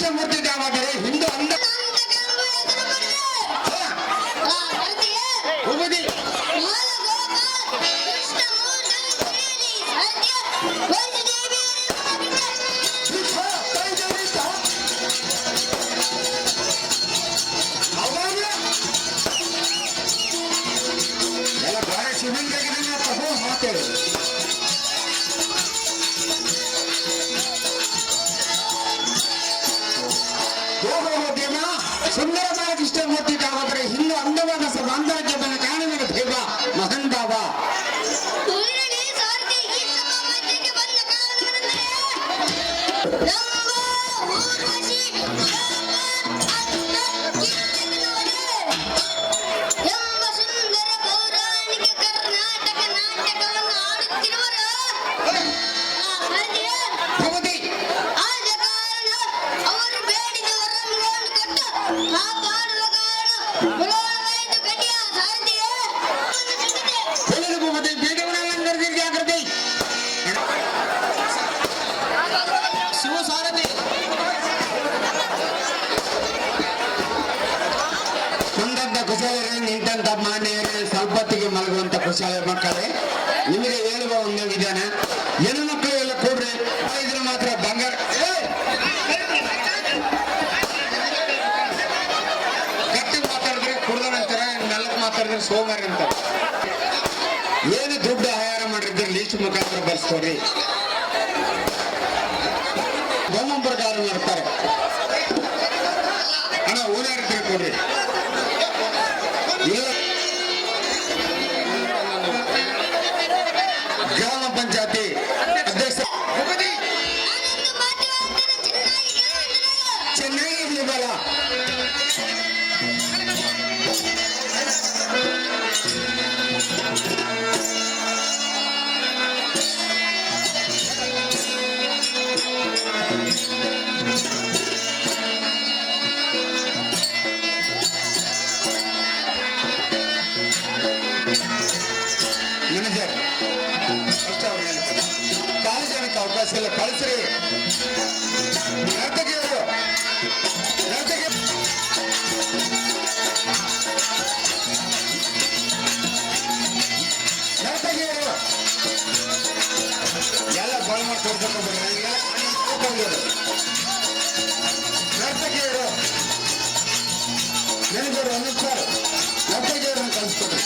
ಕೃಷ್ಣಮೂರ್ತಿ ದಾಮೋದರ ಹಿಂದೂ ಅಂದ ಉಗುದಿ ಎಲ್ಲ ಬಾಳ ಶಿವಲಿಂಗ ತಗೋ ಮಾತೇಳಿ ಸುಂದರ ಬಾಲಕೃಷ್ಣಮೂರ್ತಿ ದಾಮೋದರ ಹಿಂದೂ ಅಂದವಾದ ಸಾಮ್ರಾಜ್ಯದ ಕಾಣದ ದೇವ ಮಹನ್ ಬಾಬ ನಿಂತ ಮಾನ್ಯರೇ ಸ್ವಲ್ಪತ್ತಿಗೆ ಮಲಗುವಂತ ಕುಶಾಲ ಮಕ್ಕಳೇ ನಿಮಗೆ ಹೇಳುವ ಒಂದು ವಿಧಾನ ಹೆಣ್ಣು ಮಕ್ಕಳು ಎಲ್ಲ ಕೂಡ್ರಿ ಇದ್ರೆ ಮಾತ್ರ ಬಂಗಾರ ಗಟ್ಟಿ ಮಾತಾಡಿದ್ರೆ ಕುಡ್ದನಂತಾರ ನೆಲಕ್ಕೆ ಮಾತಾಡಿದ್ರೆ ಸೋಮಾರ ಅಂತಾರ ಏನು ದುಡ್ಡು ಆಹಾರ ಮಾಡಿದ್ರೆ ಲೀಸ್ಟ್ ಮುಖಾಂತರ ಬರ್ಸ್ಕೊಡ್ರಿ ಬೊಮ್ಮ ಪ್ರಕಾರ ಮಾಡ್ತಾರೆ ಹಣ ಊರಾಡ್ತಾರೆ ಕೊಡ್ರಿ ಗ್ರಾಮ ಪಂಚಾಯತಿ ಅಧ್ಯಕ್ಷ ಚೆನ್ನಾಗಿ ಬಲ ಮ್ಯಾನೇಜರ್ ಕಾಲು ಜನಕ್ಕೆ ಅವಕಾಶ ಇಲ್ಲ ಕಳಿಸ್ರಿ ನರ್ತಕಿಯರು ಎಲ್ಲ ಬಾಳ ಮಾಡಿ ತೋರ್ಸ್ಕೊಂಡ್ಬಿಡ್ರಿ ನರ್ತಕಿಯರು ಮ್ಯಾನೇಜರ್ ಅಮಿತ್ ಸರ್ ನರ್ತಕಿಯರನ್ನ ಕಳಿಸ್ಕೊಡ್ರಿ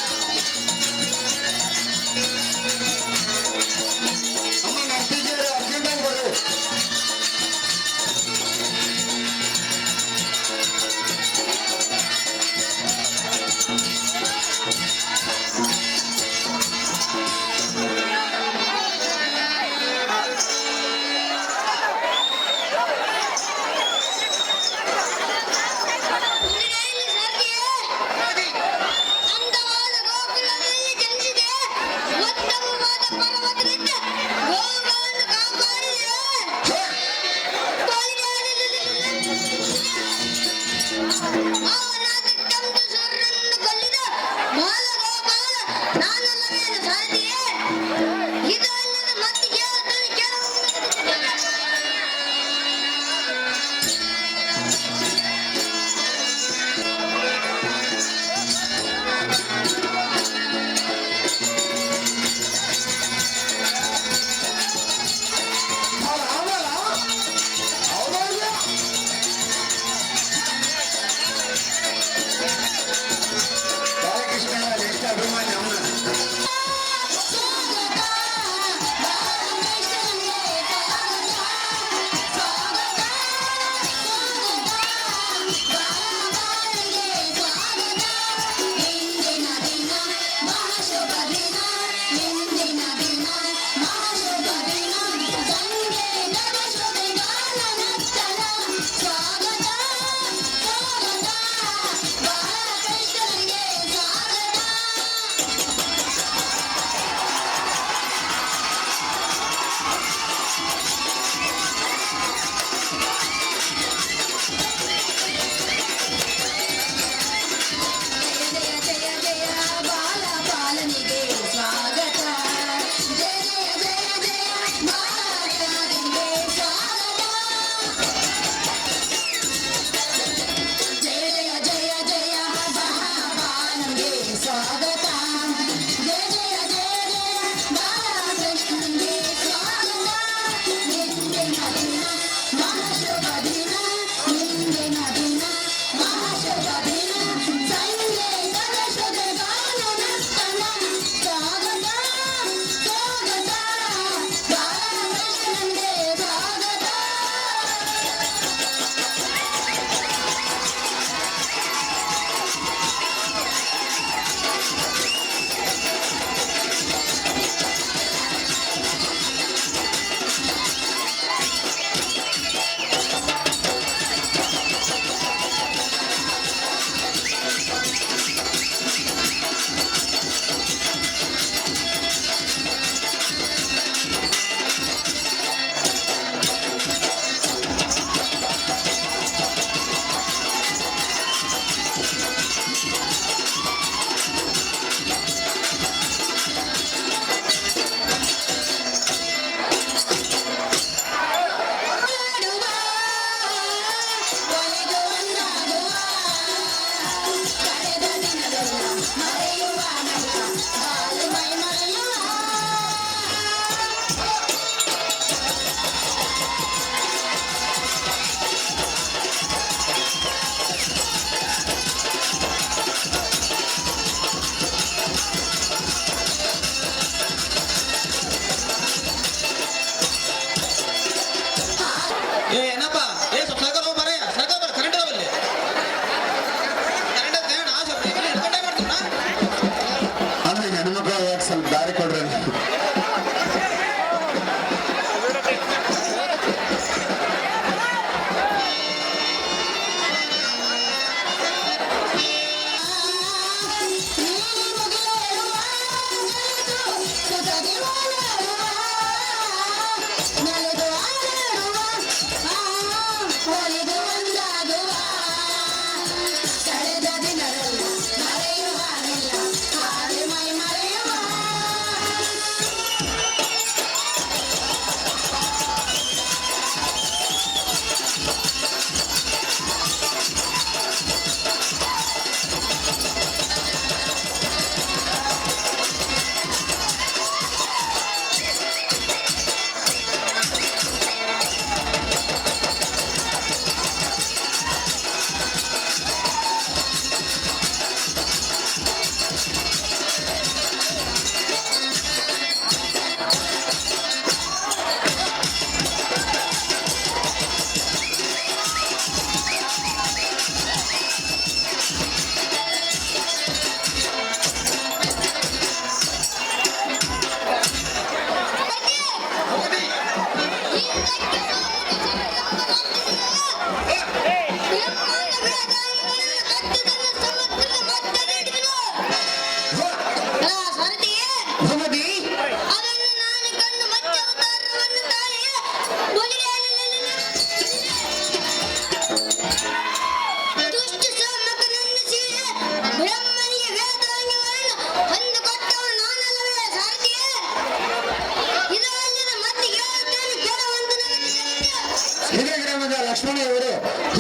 ಇದೇ ಗ್ರಾಮದ ಲಕ್ಷ್ಮಣವರು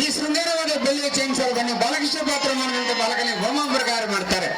ಈ ಶೃಂಗಾರವಾದ ಬೆಳ್ಳಿಯ ಚೈನ್ಸವನ್ನು ಬಾಲಕೃಷ್ಣ ಪಾತ್ರ ಮಾಡಿದಂತೆ ಬಾಲಕನಿಗೆ ಹೋಮ ಪ್ರಕಾರ ಮಾಡ್ತಾರೆ.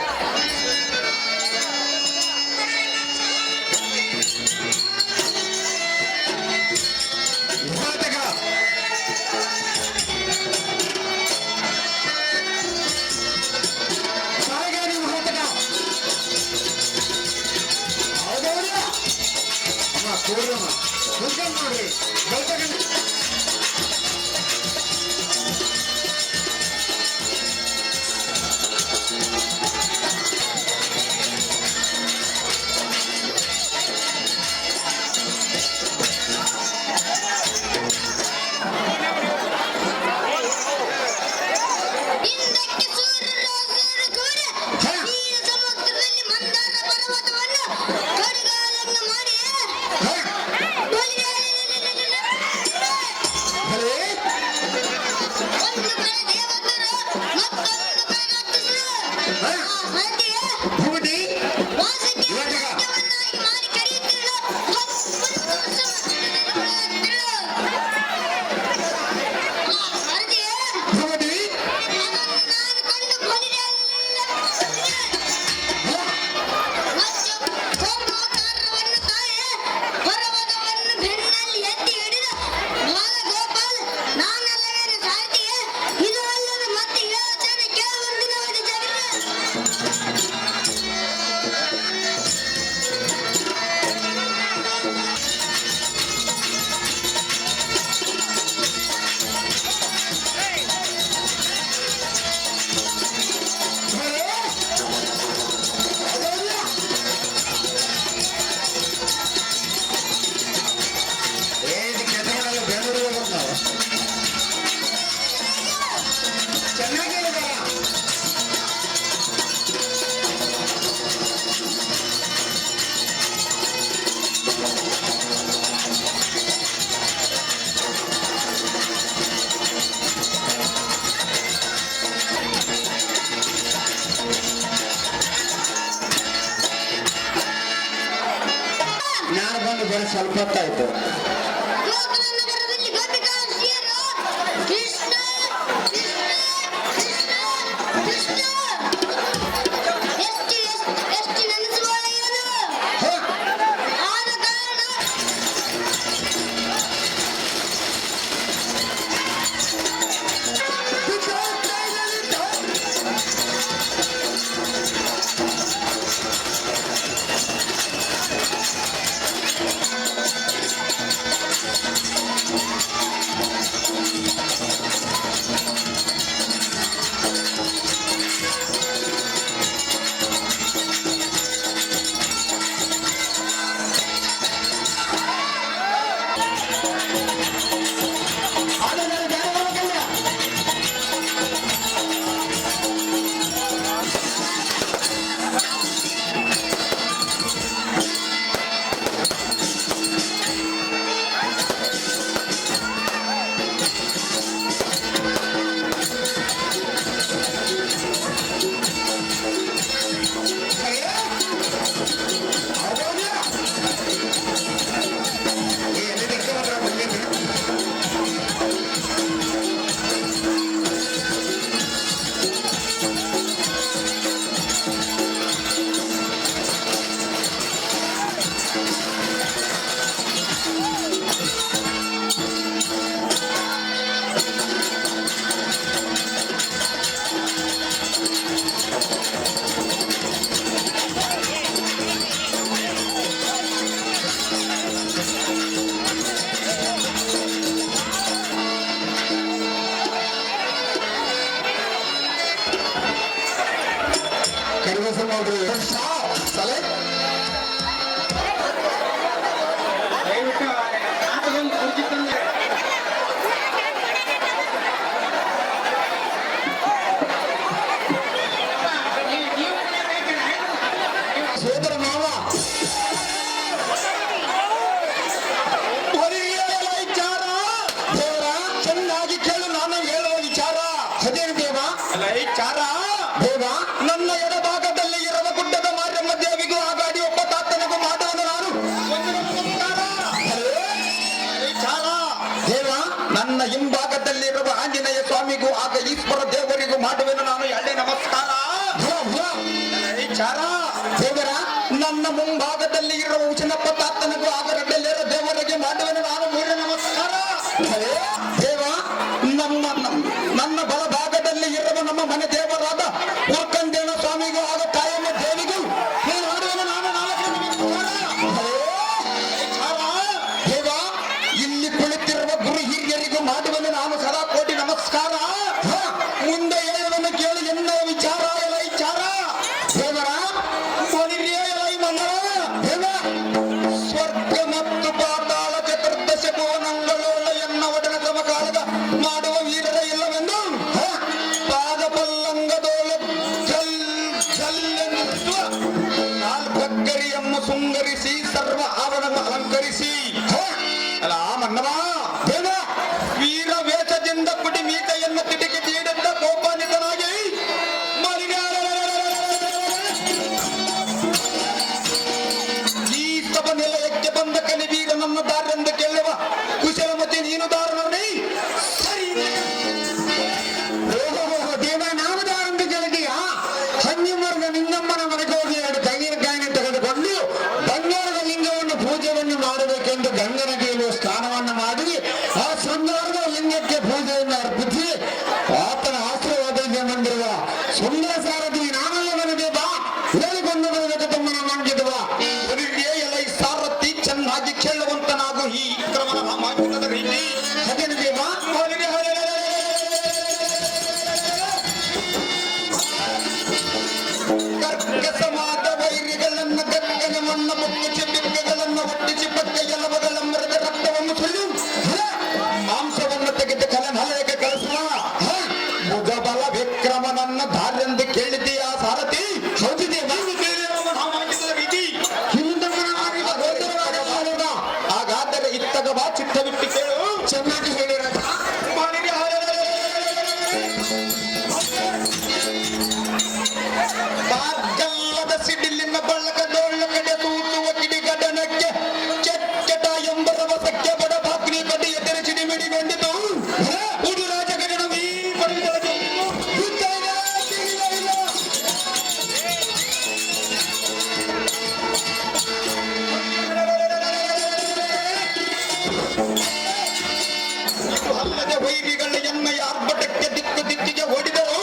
ನೋಡ್ರಿ ಬರೀ ಸ್ವಲ್ಪ ಹೊತ್ತಾಯ್ತು. ಚಾರ ದೇವ ನನ್ನ ಎಡಭಾಗದಲ್ಲಿ ಇರುವ ಗುಡ್ಡದ ಮಾರ್ಯಮ್ಮ ದೇವಿಗೂ ಆಗಾಡಿ ಒಬ್ಬ ತಾತನಿಗೂ ಮಾಡುವನು ನಾನು ಒಂದು ನಮಸ್ಕಾರ. ಚಾರ ದೇವ ನನ್ನ ಹಿಂಭಾಗದಲ್ಲಿರುವ ಆಂಜನೇಯ ಸ್ವಾಮಿಗೂ ಆಗ ಈಶ್ವರ ದೇವರಿಗೂ ಮಾಡುವೆನು ನಾನು ಎಳ್ಳೆ ನಮಸ್ಕಾರ. ಚಾರ ದೇವರ ನನ್ನ ಮುಂಭಾಗದಲ್ಲಿ ಇರುವ ಉಚಿನಪ್ಪ ತಾತನಿಗೂ ಆಗ ರೆಡ್ಡಲ್ಲಿರೋ ದೇವರಿಗೆ ಮಾಡುವೆನು ನಾನು ಮೂರನೇ ನಮಸ್ಕಾರ. ದೇವ ನನ್ನ ಬಲಭಾಗದಲ್ಲಿ ಇರುವ ನಮ್ಮ ಮನೆ ದೇವರಾದ ಉರ್ಕಂದೇಣ ಸ್ವಾಮಿಗೂ ಆಗ ತಾಯಮ್ಮ ದೇವಿಗೂ ನೀನು ಮಾಡುವೆನು ನಾನು ನಾಲ್ಕನೇ ನಮಸ್ಕಾರ. ದೇವ ಇಲ್ಲಿ ಕುಳಿತಿರುವ ಗುರು ಹಿರಿಯರಿಗೂ ಮಾಡುವೆನು ನಾನು ಸದಾ ಕೋಟಿ ನಮಸ್ಕಾರ. ಮುಂದೆ ಹೇಳುವನ್ನು ಕೇಳಿ ಎನ್ನ ವಿಚಾರ ಎಲ್ಲ ವಿಚಾರ ದೇವರ ದೇವ ಸ್ವರ್ಗ ಮತ್ತು ಪಾತಾಳ ಚತುರ್ದಶ ಭುವನಗಳೋಳ ಎನ್ನ ಒಡನ ಸಮಕಾಲದ ಮಾಡುವ ವೀರರ ಇಲ್ಲವೆಂದು ಪಾದ ಪಲ್ಲಂಗದೋಳ ಜಲ್ಲೆನ್ನುವ ನಾಲ್ಕಕ್ಕರಿಯಮ್ಮ ಸುಂಗರಿಸಿ ಸರ್ವ ಆವರಣ ಅಲಂಕರಿಸಿ ಅಲ್ಲ ಮನ್ನವ ದೇವ ವೀರ ವೇಷದಿಂದ ಕುಡಿ ಮೀತೆಯನ್ನು ತಿಟಿಕಿ ತೀಡಿದ್ದ ಕೋಪಾನ್ವಿತನಾಗಿ ಈ ಸಭ ನಿಲಯಕ್ಕೆ ಬಂದ ಕಲಿವೀರ ನನ್ನ ದಾರೆಂದು ಕೇಳುವ ಕುಶಲಮತಿ ನೀನು ದಾರನವನೇ ಸರಿ. ದೇವ ನಾಮದಾರಂತ ಕೇಳಿದೀಯಾ ಸಂಯಮರ್ಗ ನಿಂಗಮ್ಮನ ಮನೆಗೆ ಹೋಗಿ 2 ತೆಂಗಿನಕಾಯಿನ ತೆಗೆದುಕೊಂಡು ಬಂಗಾರದ ಲಿಂಗವನ್ನು ಪೂಜೆಯನ್ನು ಮಾಡಬೇಕೆಂದು ಗಂಗನಗಿಯಲ್ಲಿ ಸ್ನಾನವನ್ನು ಮಾಡಿ ಆ ಶೃಂಗಾರದ ಲಿಂಗಕ್ಕೆ ಪೂಜೆಯನ್ನು ಅರ್ಪಿಸಿ ಆತನ ಆಶೀರ್ವಾದದಿಂದ ಬಂದಿರುವ ಸುಂದರ ಸಾರಥಿ ನಾನಲ್ಲ ನನಗೆ ಬಾ ಹೇಳಿಕೊಂಡು ಬರಬೇಕು ತಮ್ಮನ ಮಂಗಿದುವ ಒಲಿಗೆ ಎಲೈ ಸಾರಥಿ ಚೆನ್ನಾಗಿ ಕೇಳುವಂತನಾಗು ಈ ಕ್ರಮನ ಮಾತುಕದ ರೀತಿ ಅದೇನು ದೇವ ಒಲಿಗೆ ಕರ್ಕಸವಾದ ವೈರಿಗಳನ್ನ ಗಂಗನ ಮಣ್ಣ ಮುಟ್ಟಿಸಿ ಬಿಂಗಗಳನ್ನು ಒಟ್ಟಿಸಿ ಪಕ್ಕೆ ಎಲ್ಲವಗಳ ಮರದ ರಕ್ತವನ್ನು ಸುಳ್ಳು ಮಾಂಸವನ್ನು ತೆಗೆದು ಕಲನಲಯಕ್ಕೆ ಕಳಿಸುವ ಮುಗಬಲ ವಿಕ್ರಮನನ್ನ ದಾರೆಂದು ಕೇಳಿದೆಯಾ ಸಾರಥಿ ಹೌದು ದೇವ ರೀತಿ ಹಿಂದಮ್ಮನ ಮಾರ್ಗ ಗೋಚರವಾದ ಕಾಲದ ಹಾಗಾದರೆ ಇತ್ತಗ ಬಾ ಚಿತ್ತವಿಟ್ಟು ಕೇಳು ಚೆನ್ನಾಗಿ ಹೇಳಿರೋದು ಮಾರ್ಗಲ್ಲದ ಸಿಡಿಲಿನ ಬಳ್ಳಕದೊಳ್ಳ ಕಡೆ ತೂತುವ ಕಿಡಿಗಡನಕ್ಕೆ ಕೆಟ್ಟ ಎಂಬ ರವಸಕ್ಕೆ ಬಡ ಬಾಗ್ನಿ ಕಡೆ ಎದುರು ಸಿಡಿಮಿಡಿಗೊಂಡಿತು ಉಡು ರಾಜಗಣ ಅಲ್ಲದೆ ವೈರಿಗಳ ಎಣ್ಣೆಯ ಅರ್ಭಟಕ್ಕೆ ದಿಕ್ಕು ದಿಕ್ಕಿಗೆ ಓಡಿದರು.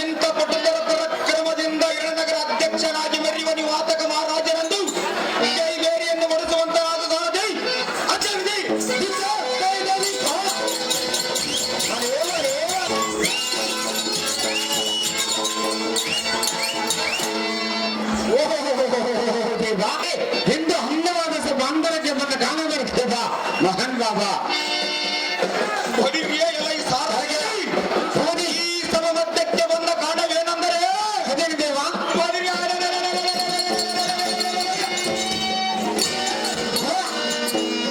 ಇಂಥ ಪಟುತರ ಪರಾಕ್ರಮದಿಂದ ಇಳನಗರ ಅಧ್ಯಕ್ಷನಾಗಿ ಮೆರೆಯುವ ನಿವಾತಕ ಮಹಾರಾಜರಂದು ಕೈಬೇರಿಯನ್ನು ಒಡಿಸುವಂತರಾದ ಸಾರಥಿ ಅಚ್ಚರಿ ದೇವ ಎಂದು ಅಂದವಾದ ಬಾಂಧವಕ್ಕೆ ಬಂದ ಕಾಣಬರುತ್ತೇವ ಮಹಾನ್ ಬಾಬಾ ಹೊಡಿರಿಯ ಎಲೈ ಸಾರಥಿ ಈ ಸಭ ಮಧ್ಯಕ್ಕೆ ಬಂದ ಕಾರಣವೇನೆಂದರೆ ಅದೇನು ದೇವ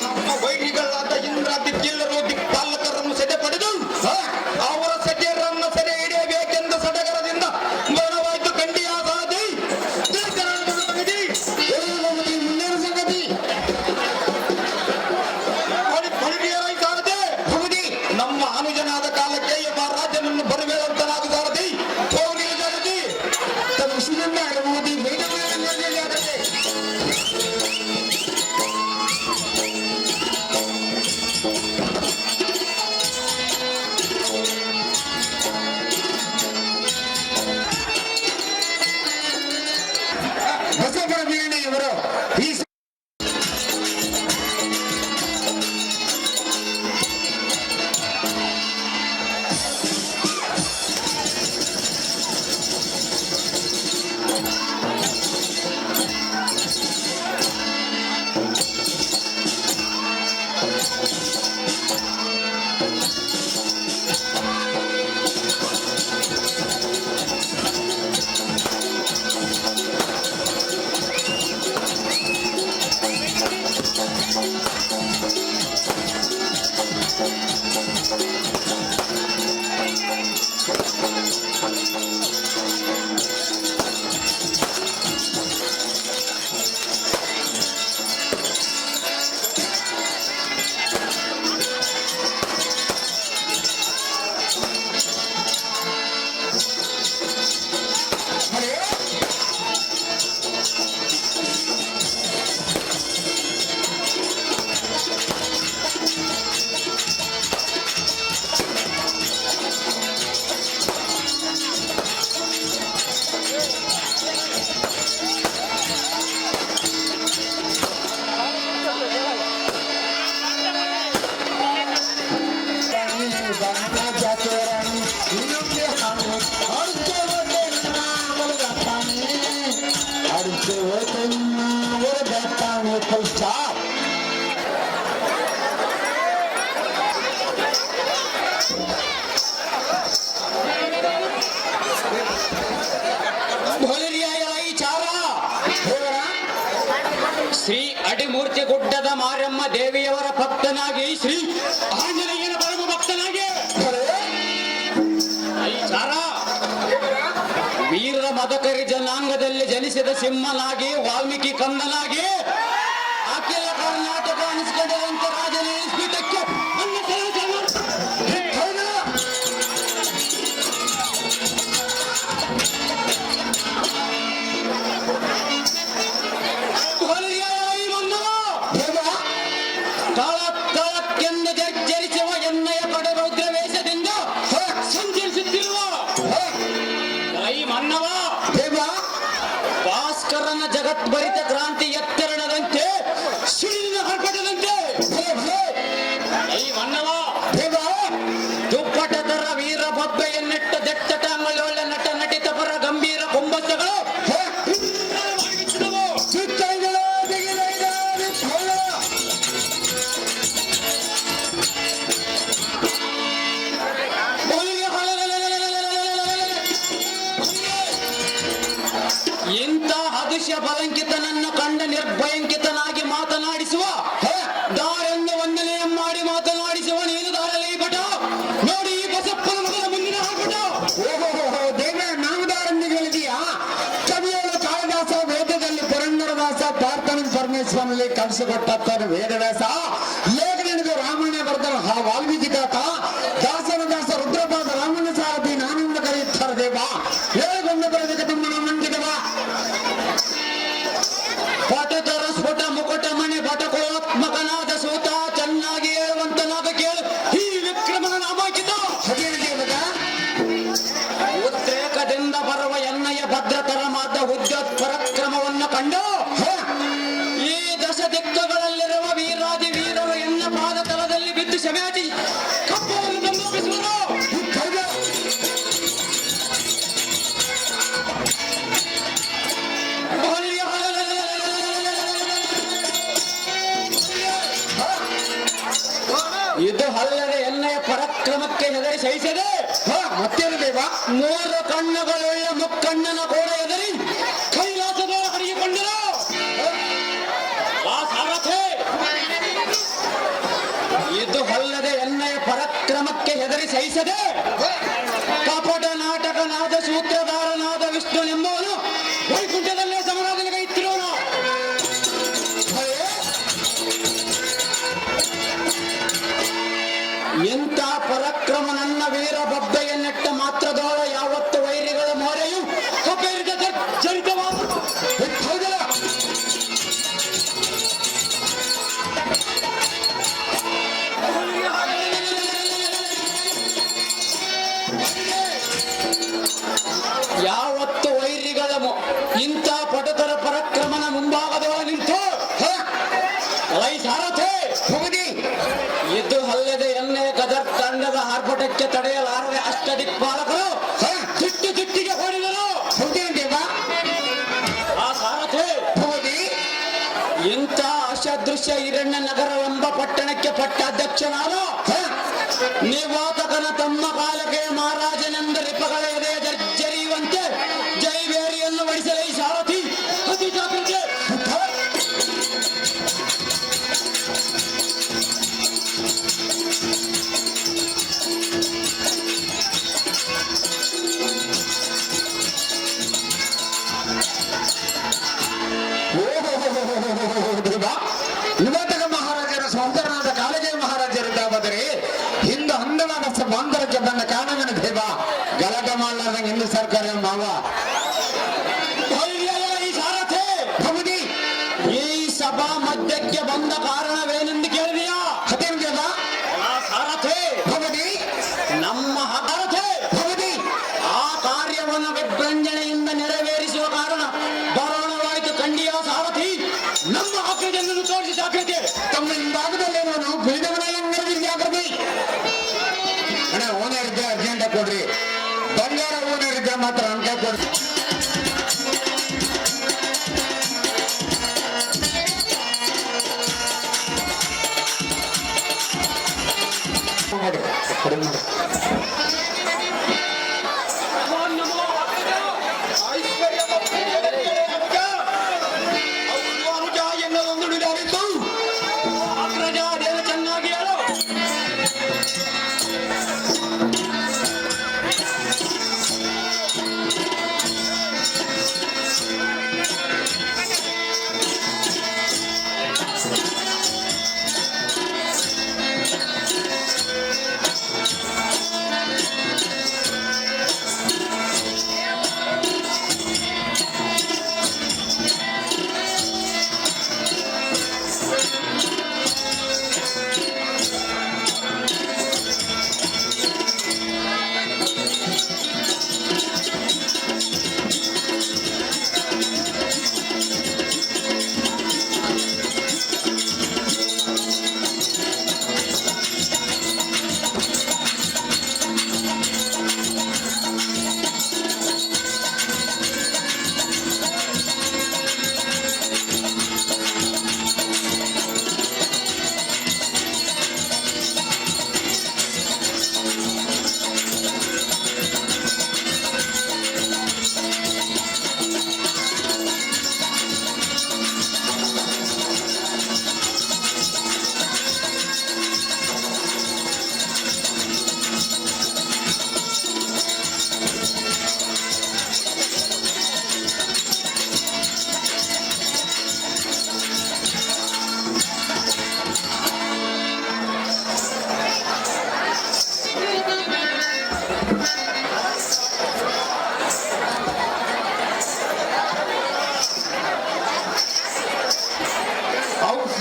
ನಮ್ಮ ವೈರಿಗಳಾದ ಇಂದ್ರಾದಿತ್ಯೆಲ್ಲರೂ ದಿಕ್ಪಾಲಕರನ್ನು ಸೆರೆ ಪಡೆದು ಅವರ ಸೆಟೆಯರನ್ನು ಸೆರೆ ಹಿಡಿಯಬೇಕೆಂದು ಸಡಗರದಿಂದ ಮರಣವಾಯ್ತು ಕಂಡಿಯ ಸಾಧಿ ಮುಂದಿನ ಸಂಗತಿ ಸಾರಥಿ ನಮ್ಮ ಅನುಜನಾದ ಕಾಲಕ್ಕೆ ಎಂಬ ರಾಜನನ್ನು ಬರುವೇಳಂತನಾದ ಸಾರಥಿ ಪೌರಿಯ ಜಾಗತಿ ತನ್ನ ವಿಷಯದಿಂದ ಅಡಗುವುದು ಬೇಡ ಬಸವರ ವೀರಣ್ಣಯ್ಯವರು ಈ Full stop. ಶ್ರೀ ಅಡಿಮೂರ್ತಿ ಗುಡ್ಡದ ಮಾರಮ್ಮ ದೇವಿಯವರ ಭಕ್ತನಾಗಿ ಶ್ರೀ ಆಂಜನೇಯನ ಪರಮ ಭಕ್ತನಾಗಿ ಐಚಾರ ವೀರ ಮದಕರಿ ಜನಾಂಗದಲ್ಲಿ ಜನಿಸಿದ ಸಿಂಹನಾಗಿ ವಾಲ್ಮೀಕಿ ಕಂದನಾಗಿ ಅಖಿಲ ಕರ್ನಾಟಕ ಅನಿಸಿಕೊಂಡಂತ ರಾಜನೇ ಪೀಠಕ್ಕೆ ನನ್ನ ತಳಕ್ಕೆಂದು ಜರ್ಜರಿಸುವ ಎಣ್ಣೆಯ ಕಡೆ ರೌದ್ರ ವೇಷದಿಂದ ಸಂಚರಿಸುತ್ತಿರುವ ಐ ಮನ್ನವ ಭಾಸ್ಕರನ ಜಗತ್ಭರಿತ ಕ್ರಾಂತಿ ಎತ್ತರಣದಂತೆ ಸುಳಿನ ಹರ್ಪಟದಂತೆ ಐ ಮನ್ನವ ದುಪ್ಪಟತರ ವೀರ ಬಬ್ಬೆಯನ್ನೆಟ್ಟ ದೆಟ್ಟಟಾಂಗಳೊಳ್ಳೆ ನಟ ನಟಿತ ಪರ ಗಂಭೀರ ಕುಂಬಸಗಳು ಇಂಥ ಹದಿಶ ಬಲಂಕಿತನನ್ನು ಕಂಡ ನಿರ್ಭಯಂಕಿತನಾಗಿ ಮಾತನಾಡಿಸುವ ದಾರೆಂದು ವಂದನೆಯ ಮಾಡಿ ಮಾತನಾಡಿಸುವ ನೀನು ದಾರಲಿ ಬಟ ನೋಡಿ ಈ ಬಸಪ್ಪನ ಮಗನ ಮುಂದಿನ ಹಾಕ್ಬಿಟ ದೇವ ನಾಮದಾರನ್ನು ಹೇಳಿದೀಯಾ ಕವಿಯೋಳ ಕಾಳಿದಾಸ ವೇದದಲ್ಲಿ ಪುರಂದರದಾಸ ಪ್ರಾರ್ಥನೆ ಪರಮೇಶ್ವರನಲ್ಲಿ ಕಲಿಸಿಕೊಟ್ಟಾರೆ ವೇದವ್ಯಾಸ ಲೇಖನಿಗೆ ರಾಮಾಯಣ ಬರೆದ ವಾಲ್ಮೀಕಿ ದಾತ ದಾಸನ ದಾಸ ರುದ್ರಪಾದ ರಾಮನ ಸಾರಥಿ ನಾನೆಂದು ಕರೆಯುತ್ತಾರೆ ದೇವ ಹೇಳಿಕೊಂಡು ಬರಬೇಕು ತಮ್ಮನ ಮಂಡಿದವ ಪಟತರ ಸ್ಫುಟ ಮುಕುಟ ಮಣಿ ಪಟಕೋತ್ಮಕನಾದ ಸೂತ ಚೆನ್ನಾಗಿ ಹೇಳುವಂತನಾದ ಕೇಳು ಈ ವಿಕ್ರಮನ ನಾಮಾಂಕಿತ ಉದ್ರೇಕದಿಂದ ಬರುವ ಎಣ್ಣೆಯ ಭದ್ರತರ ಮಾದ ಉದ್ಯೋತ್ ಪರಾಕ್ರಮವನ್ನು ಕಂಡು ಈ ದಶ ದಿಕ್ಕುಗಳಲ್ಲಿರುವ ವೀರಾದಿ ವೀರರು ಎನ್ನ ಪಾದ ತಲದಲ್ಲಿ ಬಿದ್ದು ಶಮ್ಯಾಟಿ ಕಪ್ಪವನ್ನು ತಂದೊಪ್ಪಿಸುವರು ಇದು ಅಲ್ಲದೆ ಎಣ್ಣೆಯ ಪರಾಕ್ರಮಕ್ಕೆ ಹೆದರಿ ಸಹಿಸದೆ ಮತ್ತೇನು ದೇವ ಮೂರು ಕಣ್ಣುಗಳುಳ್ಳ ಮುಕ್ಕಣ್ಣನ ಕೂಡ ಎದರಿ ಕೈಲಾಸದ ಹರಿಗಿಕೊಂಡರು ಆ ಸಾರಥಿ ಇದು ಅಲ್ಲದೆ ಎಣ್ಣೆಯ ಪರಾಕ್ರಮಕ್ಕೆ ಹೆದರಿ ಸಹಿಸದೆ ಕಪಟ ನಾಟಕನಾದ ಸೂತ್ರಧಾರನಾದ ವಿಷ್ಣುನೆಂಬವನು ವೈಕುಂಠದಲ್ಲೇ ಸಮರಾಧನೆ ಕೈತ್ತಿರುವನು ಎಂಥ ಪರಾಕ್ರಮ ನನ್ನ ವೀರ ಬಬ್ಬೆಯನ್ನೆಟ್ಟ ಮಾತ್ರದೋಳ ಯಾವತ್ತು ವೈರಿಗಳ ಮೊರೆಯು ಕಪೇರಿದ ಜರಿತವಾದ ಯಾವತ್ತು ವೈರಿಗಳ ಇಂಥ ಪಟುತರ ಪರಾಕ್ರಮನ ಮುಂಭಾಗದೊಳ ನಿಂತು ಲೈ ಸಾರಥಿ ಹೋಗಿ ಇದು ಅಲ್ಲದೆ ಎಣ್ಣೆಯ ಗದರ್ ತಂಡದ ಆರ್ಭಟಕ್ಕೆ ತಡೆಯಲಾರದೆ ಅಷ್ಟದಿಕ್ಪಾಲಕರು ತಿಟ್ಟು ತಿಟ್ಟಿಗೆ ಹೊಡೆದರು ಹೋಗೇನು ದೇವ ಆ ಸಾರಥಿ ಹೋಗಿ ಇಂಥ ಅಸದೃಶ್ಯ ಹಿರಣ್ಯ ನಗರವೆಂಬ ಪಟ್ಟಣಕ್ಕೆ ಪಟ್ಟಾಧ್ಯಕ್ಷನಾದ ನಿವಾತಕನ ತಮ್ಮ ಕಾಲಕ್ಕೆ ಮಹಾರಾಜನೆಂದ ರಿಪಗಳ ಎದೆಯ ಜರ್ಜರಿಯುವಂತೆ ಜೈಬೇರಿಯನ್ನು ವಡಿಸಲು ಈ ಸಾರಥಿ ಅತಿ ಜಾಗೃತಿ ದೇವ ಗಲಾಟೆ ಮಾಡ್ಲಾರ್ದಂಗ ಹಿಂದೂ ಸರ್ಕಾರ ಮಾವ ಈ ಸಾರಥಿ ಹೌದಿ ಈ ಸಭಾ ಮಧ್ಯಕ್ಕೆ ಬಂದ ಕಾರಣವೇನೆಂದು ಕೇಳಿದೆಯಾ? ಅದೇನ್ಯದ ಸಾರಥಿ ಹೌದಿ ನಮ್ಮ ಸಾರಥಿ ಹೌದಿ ಆ ಕಾರ್ಯವನ್ನು ವಿಭ್ರಂಜನೆಯಿಂದ ನೆರವೇರಿಸುವ ಕಾರಣ ಬರೋಣವಾಯಿತು ಕಂಡಿಯ ಸಾರಥಿ ನಮ್ಮ ಆಕೃತಿಯನ್ನು ತೋರಿಸಿ ಜಾಗೃತಿ ತಮ್ಮ ಹಿಂಭಾಗದಲ್ಲಿ ನಾನು ಬೀದವನ ಜಾಗೃತಿ ಅಣ್ಣ ಓನರ್ ಇದ್ರೆ ಅರ್ಜೆಂಟ್ ಕೊಡ್ರಿ ಬಂಗಾರ ಓನರ್ ಇದ್ರೆ ಮಾತ್ರ ಅಂಕ ಕೊಡ್ರಿ ಚೆನ್ನಾಗಿ ಹೇಳು.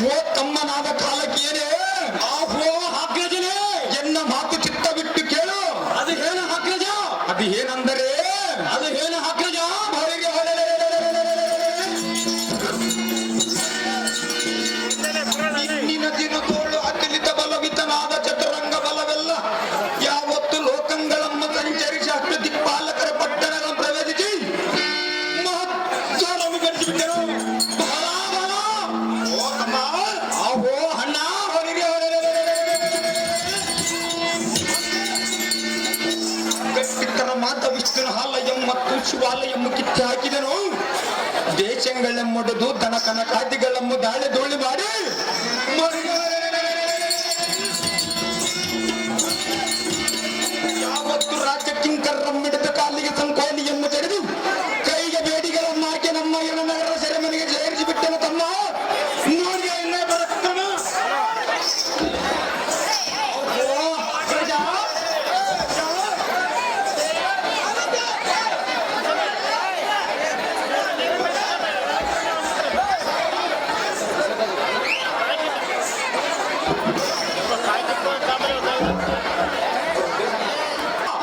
ಓ ತಮ್ಮನಾದ ಕಾಲಕ್ಕೆ ಏನೇ ಅಗ್ರಜನೇ ಎನ್ನ ಮಾತು ಚಿತ್ತ ಬಿಟ್ಟು ಕೇಳು. ಅದು ಏನು ಅಗ್ರಜ? ಅದು ಏನಂದರೆ ಅದು ಏನು ಅಗ್ರಜ? ಹೊರಗೆ ಇಂದಿನ ದಿನದೋಳು ಅತಿಲಿತ ಬಲವಿತನಾದ ಚತುರಂಗ ಬಲವೆಲ್ಲ ಯಾವತ್ತು ಲೋಕಗಳನ್ನು ಸಂಚರಿಸಿ ಅಷ್ಟು ದಿಕ್ಪಾಲಕರ ಪಟ್ಟಣಗಳನ್ನು ಪ್ರವೇಶಿಸಿ ಮಹತ್ವವನ್ನು ಗಳಿಸಿಬಿಟ್ಟರು. ಓ ತಮ್ಮ ಆಹೋ ಅಣ್ಣ ಅವರಿಗೆ ಗಟ್ಟಿತರ ಮಾತ ವಿಷ್ಣು ಹಾಲಯಂ ಮತ್ತು ಶಿವಾಲಯಂ ಕಿತ್ತು ಹಾಕಿದನು. ದೇಶಗಳೆಂಬುದು ದನ ಕನಕಾದಿಗಳೆಂಬ ದಾಳಿ ಧೂಳಿ ಮಾಡಿ ಯಾವತ್ತು ರಾಜ್ಯ ಕಿಂಕರ್ರಮ್ಮಿಡಿದ ಕಾಲಿಗೆ ಸಂಕೋಲಿಯನ್ನು ತೆರೆದು ಕೈಗೆ ಬೇಡಿಗಳನ್ನು ಹಾಕಿ ನಮ್ಮ ನಗರ ಸೆರೆಮನೆಗೆ ಸೇರಿಸಿ ಬಿಟ್ಟನು. ತಮ್ಮ ನೋಡಿ ಇನ್ನೇ ಬರುತ್ತನ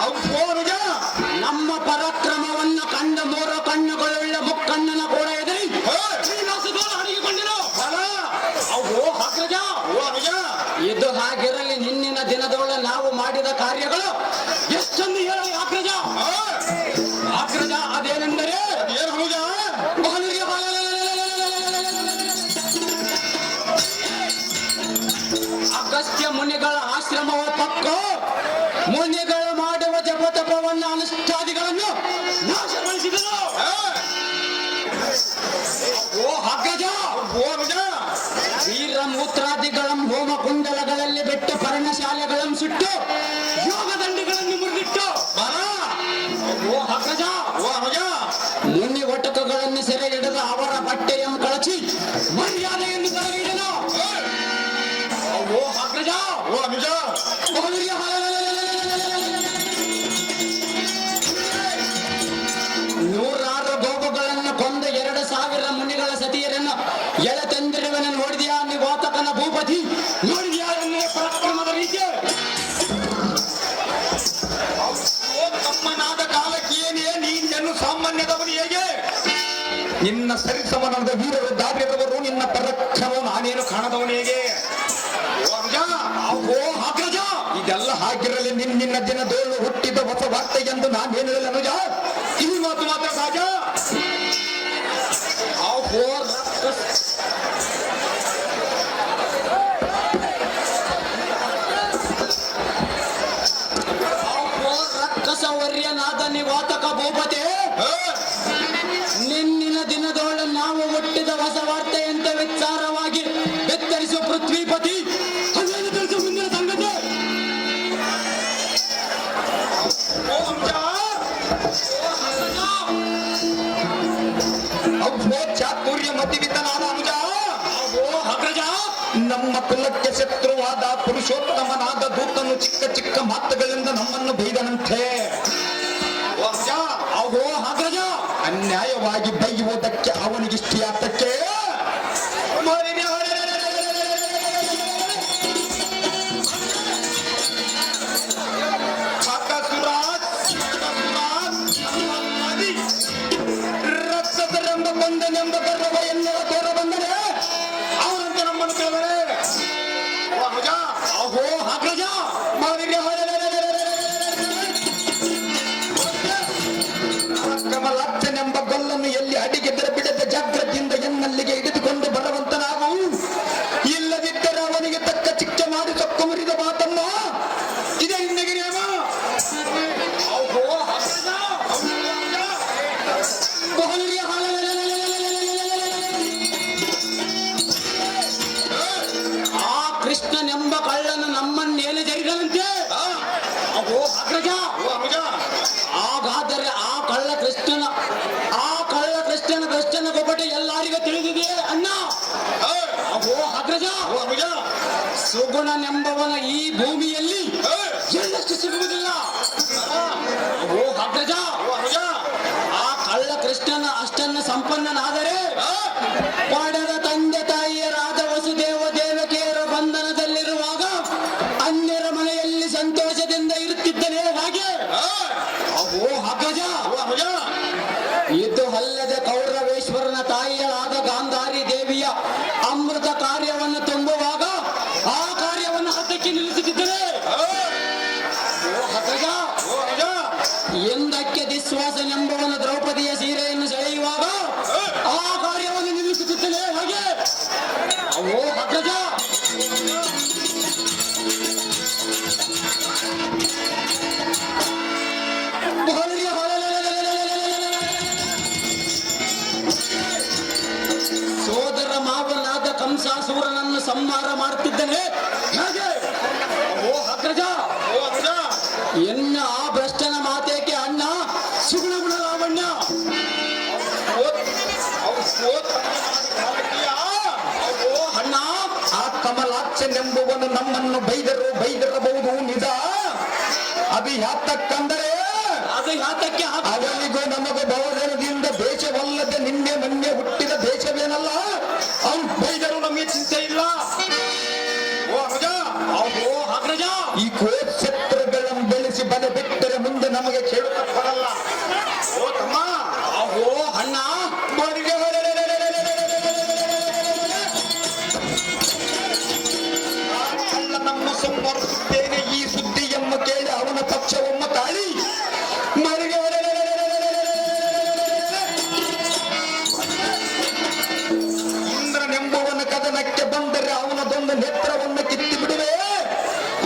ಅಗ್ರಜ ನಮ್ಮ ಪರಾಕ್ರಮವನ್ನು ಕಂಡ ಮೂರ ಕಣ್ಣುಗಳುಳ್ಳ ಮುಕ್ಕಣ್ಣನ ಕೂಡ ಎದುರಿ ಅಡಗಿಕೊಂಡಿರು. ಅವು ಅಗ್ರಜ ಇದು ಹಾಗಿರಲಿ. ನಿನ್ನಿನ ದಿನದೊಳ ನಾವು ಮಾಡಿದ ಕಾರ್ಯಗಳು ಎಷ್ಟೊಂದು ಹೇಳಿ ಅಗ್ರಜ. ಅಗ್ರಜ ಅದೇನೆಂದರೆ ಅಗಸ್ತ್ಯ ಮುನಿಗಳ ಆಶ್ರಮವ ಪಕ್ಕ ಮುನಿಗಳು ಮಾಡುವ ಜಪತಪವನ್ನು ಅನುಷ್ಠಾದಿಗಳನ್ನು ನಾಶಗೊಳಿಸಿದರು. ಓ ಅಗ್ರಜ ವೀರ ಮೂತ್ರಾದಿಗಳಂ ಹೋಮ ಕುಂಡಲಗಳಲ್ಲಿ ಬಿಟ್ಟು ಪರ್ಣಶಾಲೆಗಳಂ ಸುಟ್ಟು ಯೋಗ ದಂಡಿಗಳನ್ನು ಮುರಿದಿಟ್ಟು ಓ ಅಗ್ರಜ ಮುನಿ ಒಟಕಗಳನ್ನು ಸೆರೆ ಹಿಡಿದು ಅವರ ಬಟ್ಟೆಯನ್ನು ಕಳಚಿ ಮರ್ಯಾದೆಯನ್ನು ತರಗಿಡನು. ಓ ಅಗ್ರಜ ಸಾಮಾನ್ಯದವನು ಹೇಗೆ ನಿನ್ನ ಸರಿಸಮನಾದ ವೀರರು ದಾರಿಯದವರು ನಿನ್ನ ಪರಾಕ್ರಮ ನಾನೇನು ಕಾಣದವನು ಹೇಗೆ ಅಗ್ರಜ ಇದೆಲ್ಲ ಹಾಗಿರಲಿ ನಿನ್ನ ದಿನದೋಳು ಹುಟ್ಟಿದ ಹೊಸ ವಾರ್ತೆ ಎಂದು ನಾನೇನು ಹೇಳಲ್ಲ ಅನುಜ ಈ ಮಾತು ಮಾತ್ರ ಸಹಜ ರಕ್ಕಸವರ್ಯನಾದ ನಿವಾತಕ ಭೂಪತಿ ನಿನ್ನಿನ ದಿನದೊಳ ನಾವು ಹುಟ್ಟಿದ ಹೊಸ ವಾರ್ತೆಯಂತೆ ವಿಚಾರವಾಗಿ ಬೆತ್ತರಿಸುವ ಪೃಥ್ವಿಪತಿ ಅದೇನು ತಿಳಿಸುವ ಮುಂದಿನ ಸಂಗತಿ ಚಾತುರ್ಯ ಮತಿವಿದ್ದನಾದ ಅನುಜ ಅಗ್ರಜ ನಮ್ಮ ಕುಲಕ್ಕೆ ಶತ್ರುವಾದ ಪುರುಷೋತ್ತಮನಾದ ದೂತನು ಚಿಕ್ಕ ಚಿಕ್ಕ ಮಾತುಗಳಿಂದ ನಮ್ಮನ್ನು ಬೈದನಂತೆ ಅಗ್ರಜ ಅನ್ಯಾಯವಾಗಿ ಬೈಯುವುದಕ್ಕೆ ಅವನಿಗಿಷ್ಟಿಯಾತಕ್ಕೆ ರಕ್ತದರೆಂಬ ಬಂದನೆಂಬ ಗರ್ವ ಎನ್ನುವ ತೋರ ಬಂದರೆ ಅವರಂತೆ ನಮ್ಮನ್ನು ಕೇಳಿದರೆ ಅಗ್ರಜ ಕಮಲಾಕ್ಷನೆಂಬ ಗೊಲ್ಲನ್ನು ಎಲ್ಲಿ ಅಡಿಗೆದರೆ ಬಿಡದ ಜಾಗ್ರತೆಯಿಂದ ಎನ್ನಲ್ಲಿಗೆ ಹಿಡಿದುಕೊಂಡು ಬರುವಂತ ನಾವು ಇಲ್ಲದಿದ್ದರೆ ಅವನಿಗೆ ತಕ್ಕ ಶಿಕ್ಷೆ ಮಾಡಿ ಸೊಕ್ಕು ಮುರಿದ ಮಾತಮ್ಮ ಇದೇ ಹಿಂದಗಿರಿ ಆ ಕೃಷ್ಣನೆಂಬ ಕಳ್ಳನು ನಮ್ಮನ್ನೇನು ಜರಿದಂತೆ ಅಗ್ರಜ ಹಾಗಾದರೆ ಆ ಕಳ್ಳ ಕೃಷ್ಣನ ಗೊಬ್ಬಟೆ ಎಲ್ಲರಿಗೂ ತಿಳಿದಿದೆ ಅಣ್ಣ ಅಗ್ರಜ ಸುಗುಣನೆಂಬವನ ಈ ಭೂಮಿಯಲ್ಲಿ ಎಳ್ಳಷ್ಟು ಸಿಗುವುದಿಲ್ಲ ಅಗ್ರಜ ಆ ಕಳ್ಳ ಕೃಷ್ಣನ ಅಷ್ಟನ್ನ ಸಂಪನ್ನನಾದರೆ ಪಡೆದ ತಂದೆ ತಾಯಿಯರಾದ ವಸುದೇವ ದೇವಕಿಯರ ಬಂಧನದಲ್ಲಿರುವಾಗ ಅನ್ಯರ ಮನೆಯಲ್ಲಿ ಸಂತೋಷದಿಂದ ಇರುತ್ತಿದ್ದನೇ ಹಾಗೆ ಅಗ್ರಜ ಇದು ಅಲ್ಲದೆ ಕೌರವೇಶ್ವರನ ತಾಯಿಯರಾದ ಗಾಂಧಾರಿ ದೇವಿಯ ಅಮೃತ ಕಾರ್ಯವನ್ನು ತುಂಬುವಾಗ ಆ ಕಾರ್ಯವನ್ನು ಹತ್ತಕ್ಕೆ ನಿಲ್ಲಿಸುತ್ತಿದ್ದರೆ ಎಂದಕ್ಕೆ ದಿಶ್ವಾಸನೆಂಬವನ ದ್ರೌಪದಿಯ ಸೀರೆಯನ್ನು ಸೆಳೆಯುವಾಗ ಆ ಕಾರ್ಯವನ್ನು ನಿಲ್ಲಿಸುತ್ತಿದ್ದನೇ ಹಾಗೆ ಅಗ್ರಜ ಸೋದರ ಮಾವನಾದ ಕಂಸಾಸೂರನನ್ನು ಸಂಹಾರ ಮಾಡುತ್ತಿದ್ದನೆ ಹೇಗೆ ಅಗ್ರಜ ಎನ್ನ ಆ ಭ್ರಷ್ಟನ ಮಾತೇಕೆ ಅಣ್ಣ ಸುಗುಣಗುಣ ಲಾವಣ್ಯ ಅಣ್ಣ ಆ ಕಮಲಾಕ್ಷನೆಂಬುವನು ನಮ್ಮನ್ನು ಬೈದಿರಬಹುದು ನಿಜ ಅದು ಯಾತಕ್ಕಂದರೆ ಅದು ಯಾತಕ್ಕೆ ಅವನಿಗೂ ನಮಗೂ ಬಹುದಿನದಿಂದ ದೇಶವಲ್ಲದೆ ನಿನ್ನೆ ಮೊನ್ನೆ ಹುಟ್ಟಿದ ದೇಶವೇನಲ್ಲ ಅವನು ಬೈದರು ನಮಗೆ ಚಿಂತೆ ಇಲ್ಲ ಅಗ್ರಜ ಈ ಕೋಶತ್ರುಗಳನ್ನು ಬೆಳೆಸಿ ಬಲೆ ಬಿಟ್ಟರೆ ಮುಂದೆ ನಮಗೆ ಕೇಳುತ್ತ ಬರಲ್ಲ ತಮ್ಮ ಅಣ್ಣ ನಮ್ಮ ಸಂವರಿಸುತ್ತೇನೆ ಈ ಸುದ್ದಿಯನ್ನು ಕೇಳಿ ಅವನ ಪಕ್ಷವನ್ನು ತಾಳಿ ಇಂದ್ರನೆಂಬುವನ ಕದನಕ್ಕೆ ಬಂದರೆ ಅವನದೊಂದು ನೇತ್ರವನ್ನು ಕಿತ್ತಿ ಬಿಡುವೆ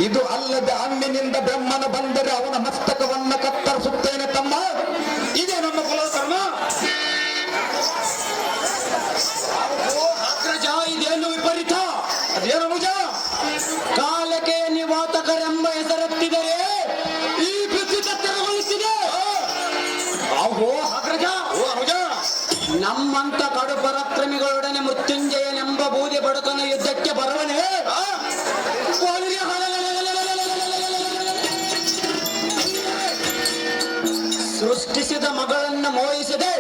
ಇದು ಅಲ್ಲದೆ ಅಂಬಿನಿಂದ ಬ್ರಹ್ಮನ ಬಂದರೆ ಅವನ ಮಸ್ತಕವನ್ನು ಕತ್ತರಿಸುತ್ತೇನೆ ತಮ್ಮ ಇದೇ ನಮ್ಮ ಕುಲಧರ್ಮ ಅಗ್ರಜ ಇದೇನು ವಿಪರೀತ ಅದೇನು ನಿಜ ಕಾಲಕ್ಕೆ ನಿವಾತಕರೆಂಬ ಹೆಸರೆತ್ತಿದರೆ ಈ ಪೃಥ್ವಿ ತತ್ತರಗೊಳಿಸಿದೆ ಅಗ್ರಜ ನಮ್ಮಂತ ಕಡು ಪರಾಕ್ರಮಿಗಳೊಡನೆ ಮೃತ್ಯುಂಜಯನೆಂಬ ಬೂದಿ ಬಡಕನ ಯುದ್ಧಕ್ಕೆ ಬರವನೇ ಸೃಷ್ಟಿಸಿದ ಮಗಳನ್ನು ಮೋಹಿಸದೆ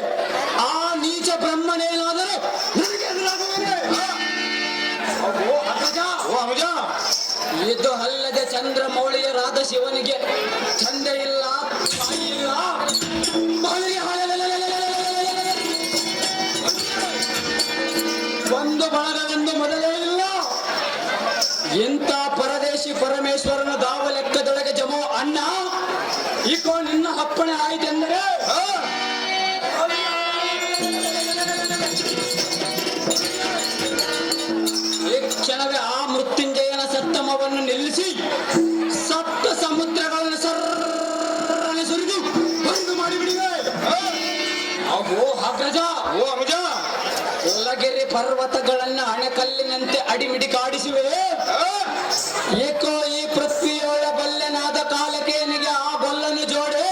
ಆ ನೀಚ ಬ್ರಹ್ಮನೇನಾದರೂ ನನಗೆ ಎದುರಾಗುವನೇ? ಇದು ಅಲ್ಲದೆ ಚಂದ್ರಮೌಳಿಯರಾದ ಶಿವನಿಗೆ ತಂದೆ ಇಲ್ಲ ತಾಯಿ ಇಲ್ಲ ಅಣ್ಣ ಈಕೋ ನಿನ್ನ ಅಪ್ಪಣೆ ಆಯ್ತೆಂದರೆ ಈ ಕ್ಷಣವೇ ಆ ಮೃತ್ಯುಂಜಯನ ಸತ್ತಮವನ್ನು ನಿಲ್ಲಿಸಿ ಸಪ್ತ ಸಮುದ್ರಗಳನ್ನು ಸರ್ರನೆ ಸುರಿದು ಬಂದು ಮಾಡಿಬಿಡಿವೆ. ಅವು ಅಗ್ರಜ, ಓ ಅನುಜ, ಉಳ್ಳಗಿರಿ ಪರ್ವತಗಳನ್ನ ಅಣೆಕಲ್ಲಿನಂತೆ ಅಡಿಮಿಡಿ ಕಾಡಿಸಿವೆ. ಏಕೋ ಈ ಪೃಥ್ವಿಯೊಳ ಬಲ್ಲೆನಾದ ಕಾಲಕೇನಿಗೆ ಆ ಬಲ್ಲನ್ನು ಜೋಡೆ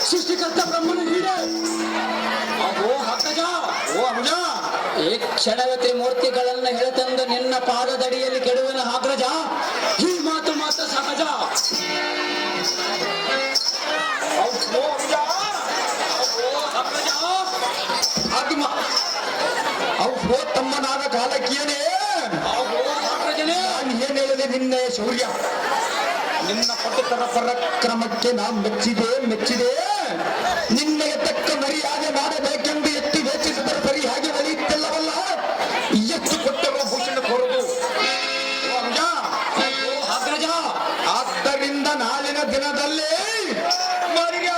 ಸೃಷ್ಟಿಕರ್ತ ಬ್ರಹ್ಮನು ನೀಡೆ. ಅಗೋ ಅಗ್ರಜ, ಓ ಅನುಜ, ಈ ಕ್ಷಣವೇ ತ್ರಿಮೂರ್ತಿಗಳನ್ನ ಎಳೆತಂದು ನಿನ್ನ ಪಾದದಡಿಯಲ್ಲಿ ಕೆಡುವನ ಅಗ್ರಜ. ಈ ಮಾತು ಮಾತ್ರ ಸಹಜ. ಓ ಅನುಜ, ಅಗ್ರಜ, ಅದು ಅವು ತಮ್ಮನಾದ ಕಾಲಕ್ಕೇನೆ ಅಗೋ ಅಗ್ರಜನೇ, ನಾನು ಏನ್ ಹೇಳಿದೆ ನಿನ್ನೆ ಶೌರ್ಯ, ನಿನ್ನ ಪಟುತರ ಪರಾಕ್ರಮಕ್ಕೆ ನಾ ಮೆಚ್ಚಿದೆ. ನಿನ್ನೆಗೆ ತಕ್ಕ ಮರ್ಯಾದೆ ಮಾಡಬೇಕೆಂದು ಎತ್ತಿ ವೇಚಿಸಿದರೆ ಸರಿ ಹಾಗೆ ಒಲಿಯುತ್ತಿಲ್ಲವಲ್ಲ. ಎಷ್ಟು ಕೊಟ್ಟರು ಭೂಷಣ ಕೊರದು. ಓ ಅನುಜ, ಅಗೋ ಅಗ್ರಜ, ಆದ್ದರಿಂದ ನಾಳಿನ ದಿನದಲ್ಲಿ ಮರಿಗೆ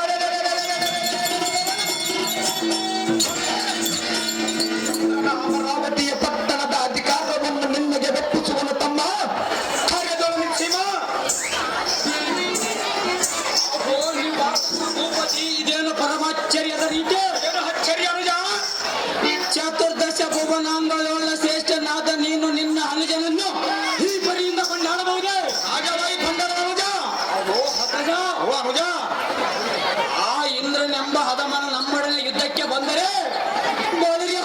ಅಮರಾವತಿಯ ಪಟ್ಟಣದ ಅಧಿಕಾರವನ್ನು ನಿನ್ನಗೆ ಒಪ್ಪಿಸುವನು ತಮ್ಮ. ಕರೆದಳು ನಿಶ್ಚಿಮ. ಅಗೋ ನಿಮ್ಮ ಭೂಪತಿ ಇದೇನು ಪರಮಾಶ್ಚರ್ಯದ ರೀತಿ. ಏನು ಅಚ್ಚರಿ ಅನುಜ? ಚತುರ್ದಶ ಭುವನಾಂಗಳುಳ್ಳ ಶ್ರೇಷ್ಠನಾದ ನೀನು ನಿನ್ನ ಅನುಜನನ್ನು ಈ ಪರಿಯಿಂದ ಕೊಂಡಾಡಬಹುದೇ? ಹಾಗಾಗಿ ಬಂದನು ಅನುಜ. ಅಗೋ ಅಗ್ರಜ, ಓ ಅನುಜ, ಆ ಇಂದ್ರನೆಂಬ ಹದಮನ ನಮ್ಮೊಡನೆ ಯುದ್ಧಕ್ಕೆ ಬಂದರೆ ಬೋಳಿಗೆ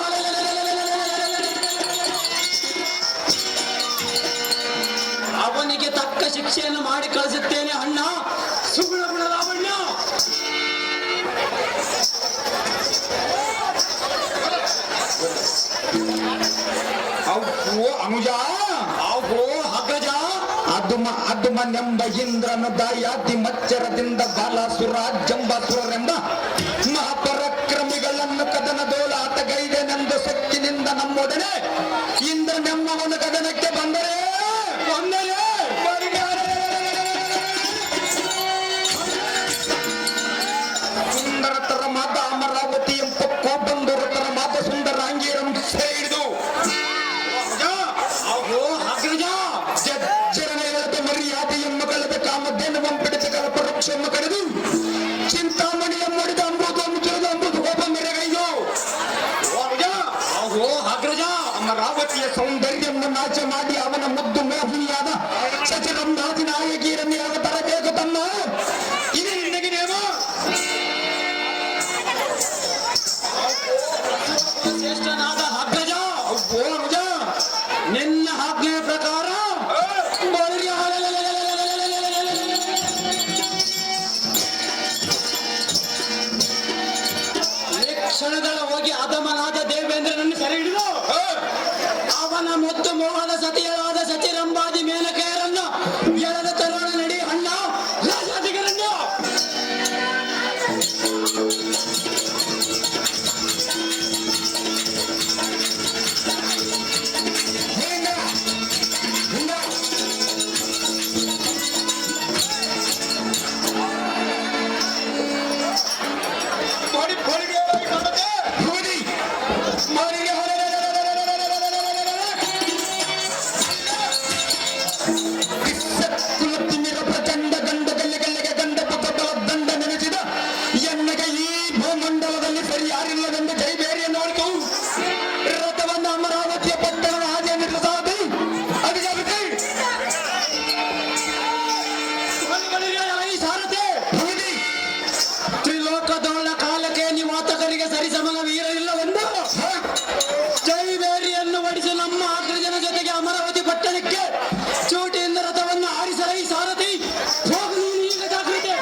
ಅವನಿಗೆ ತಕ್ಕ ಶಿಕ್ಷೆಯನ್ನು ಮಾಡಿ ಕಳಿಸುತ್ತೇನೆ ಅಣ್ಣ. ಸುಗುಣ ಗುಣ ಲಾವಣ್ಯ. ಓ ಅನುಜ, ಅಗೋ ಅಗ್ರಜ, ಅದುಮನೆಂಬ ಇಂದ್ರನ ದಾಯಾತಿ ಮಚ್ಚರದಿಂದ ಬಾಲಾಸುರ ಜಂಬಾಸುರರೆಂಬ ಮಹಾಪರಾಕ್ರಮಿಗಳನ್ನು ಕದನದೋಲ ಆತಗೈದೆನೆಂದು ಸೊಕ್ಕಿನಿಂದ ನಮ್ಮೊಡನೆ ಇಂದ್ರನೆಂಬವನು ಕದನಕ್ಕೆ ಬಂದರೆ ಸುಂದರತರ ಮಾತ ಅಮರಾವತಿ ಎಂಪಕ್ಕೋ ಬಂದೂರತರ ಮಾತ ಸುಂದರ ಅಂಗೀರಂ ಹಿಡಿದು ಅಗೋ ಅಗ್ರಜ, ಜಜ್ಜರನೆಯದ ಮರ್ಯಾದೆಯನ್ನು ಕಳೆದ ಕಾಮಧೇನು ಪೀಡಿತ ಕಲ್ಪವೃಕ್ಷವನ್ನು ಕಡಿದು ಚಿಂತಾಮಣಿಯ ಮಾಡಿದ ಅಂಬುದು ಕೋಪ ಮೆರೆಗೈದು. ಅಗೋ ಅಗ್ರಜ, ಅಮರಾವತಿಯ ಸೌಂದರ್ಯವನ್ನು ನಾಶ ಮಾಡಿ ಅವನ ಮುದ್ದು ಮೋಹಿನಿಯಾದ ಸಚಿರಂಭಾದಿ ನಾಯಕಿಯರನ್ನು ಯಾವ ತರಬೇಕು ತಮ್ಮ. ಇದು ನಿನಗೆ ನೇಮ. ಶ್ರೇಷ್ಠನಾದ ಅಗ್ರಜ, ಓ ಅನುಜ, ನಿನ್ನ ಆಜ್ಞೆಯ ಪ್ರಕಾರ ಬೋಳಿಗೆ ಈ ಕ್ಷಣಗಳ ಹೋಗಿ ಅಧಮನಾದ ದೇವೇಂದ್ರನನ್ನು ಸೆರೆ ಹಿಡಿದು ಅವನ ಮುದ್ದು ಮೋಹದ ಸತಿಯರಾದ ಸಚಿರಂಬಾದಿ ಮೇನಕೆಯರನ್ನು ಎಳೆದ ತರೋಣ ನಡಿ ಅಣ್ಣ ರಾಜಾಧಿಕರಣ್ಯ. ಪ್ರಚಂಡ ಗಂಡ ಗಲ್ಲಿಗೆ ಗಂಡ ದಂಡ ನೆನೆಸಿದ ಎನ್ನಗೆ ಈ ಭೂಮಂಡಲದಲ್ಲಿ ಸರಿ ಯಾರಿಲ್ಲವೆಂದು ಜೈಬೇರಿಯನ್ನು ಅರಿತು ರಥವನ್ನು ಅಮರಾವತಿಯ ಪಟ್ಟಣದ ಹಾಗೆ ನಿರ್ಸಾದಿ ಅಡಿಗೆ ಈ ಸಾರಥಿ ತ್ರಿಲೋಕದೊಳ್ಳ ಕಾಲಕ್ಕೆ ನಿವಾತಕರಿಗೆ ಸರಿಸಮನ ವೀರ ಇಲ್ಲವೆಂದು ಜೈಬೇರಿಯನ್ನು ಒಡಿಸಿ ನಮ್ಮ ಅಗ್ರಜನ ಜೊತೆಗೆ ಅಮರಾವತಿ ಪಟ್ಟಣಕ್ಕೆ ಚೂಟಿಯಿಂದ ರಥವನ್ನು ಆರಿಸಲ ಈ ಸಾರಥಿ ಹೋಗು ನೀನು ಈಗ ಜಾಗೃತೆ.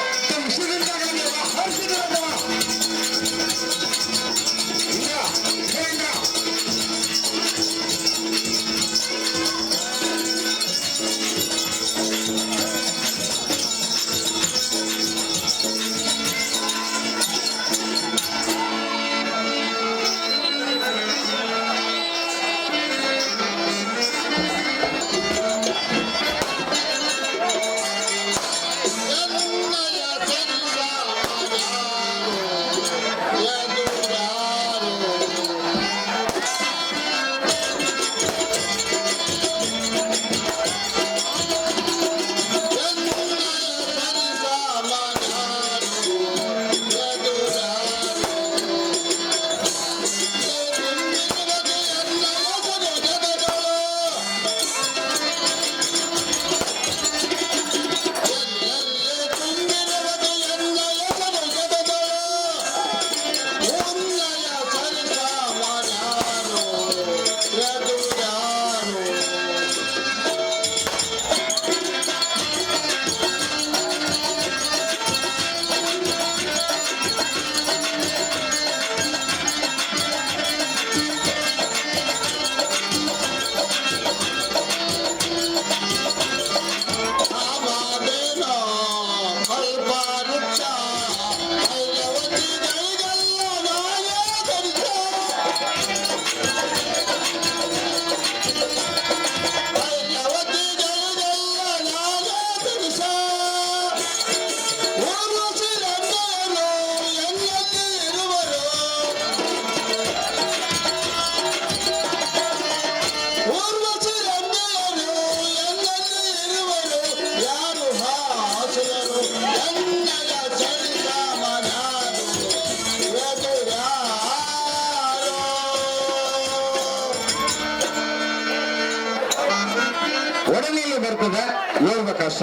ಕಷ್ಟ.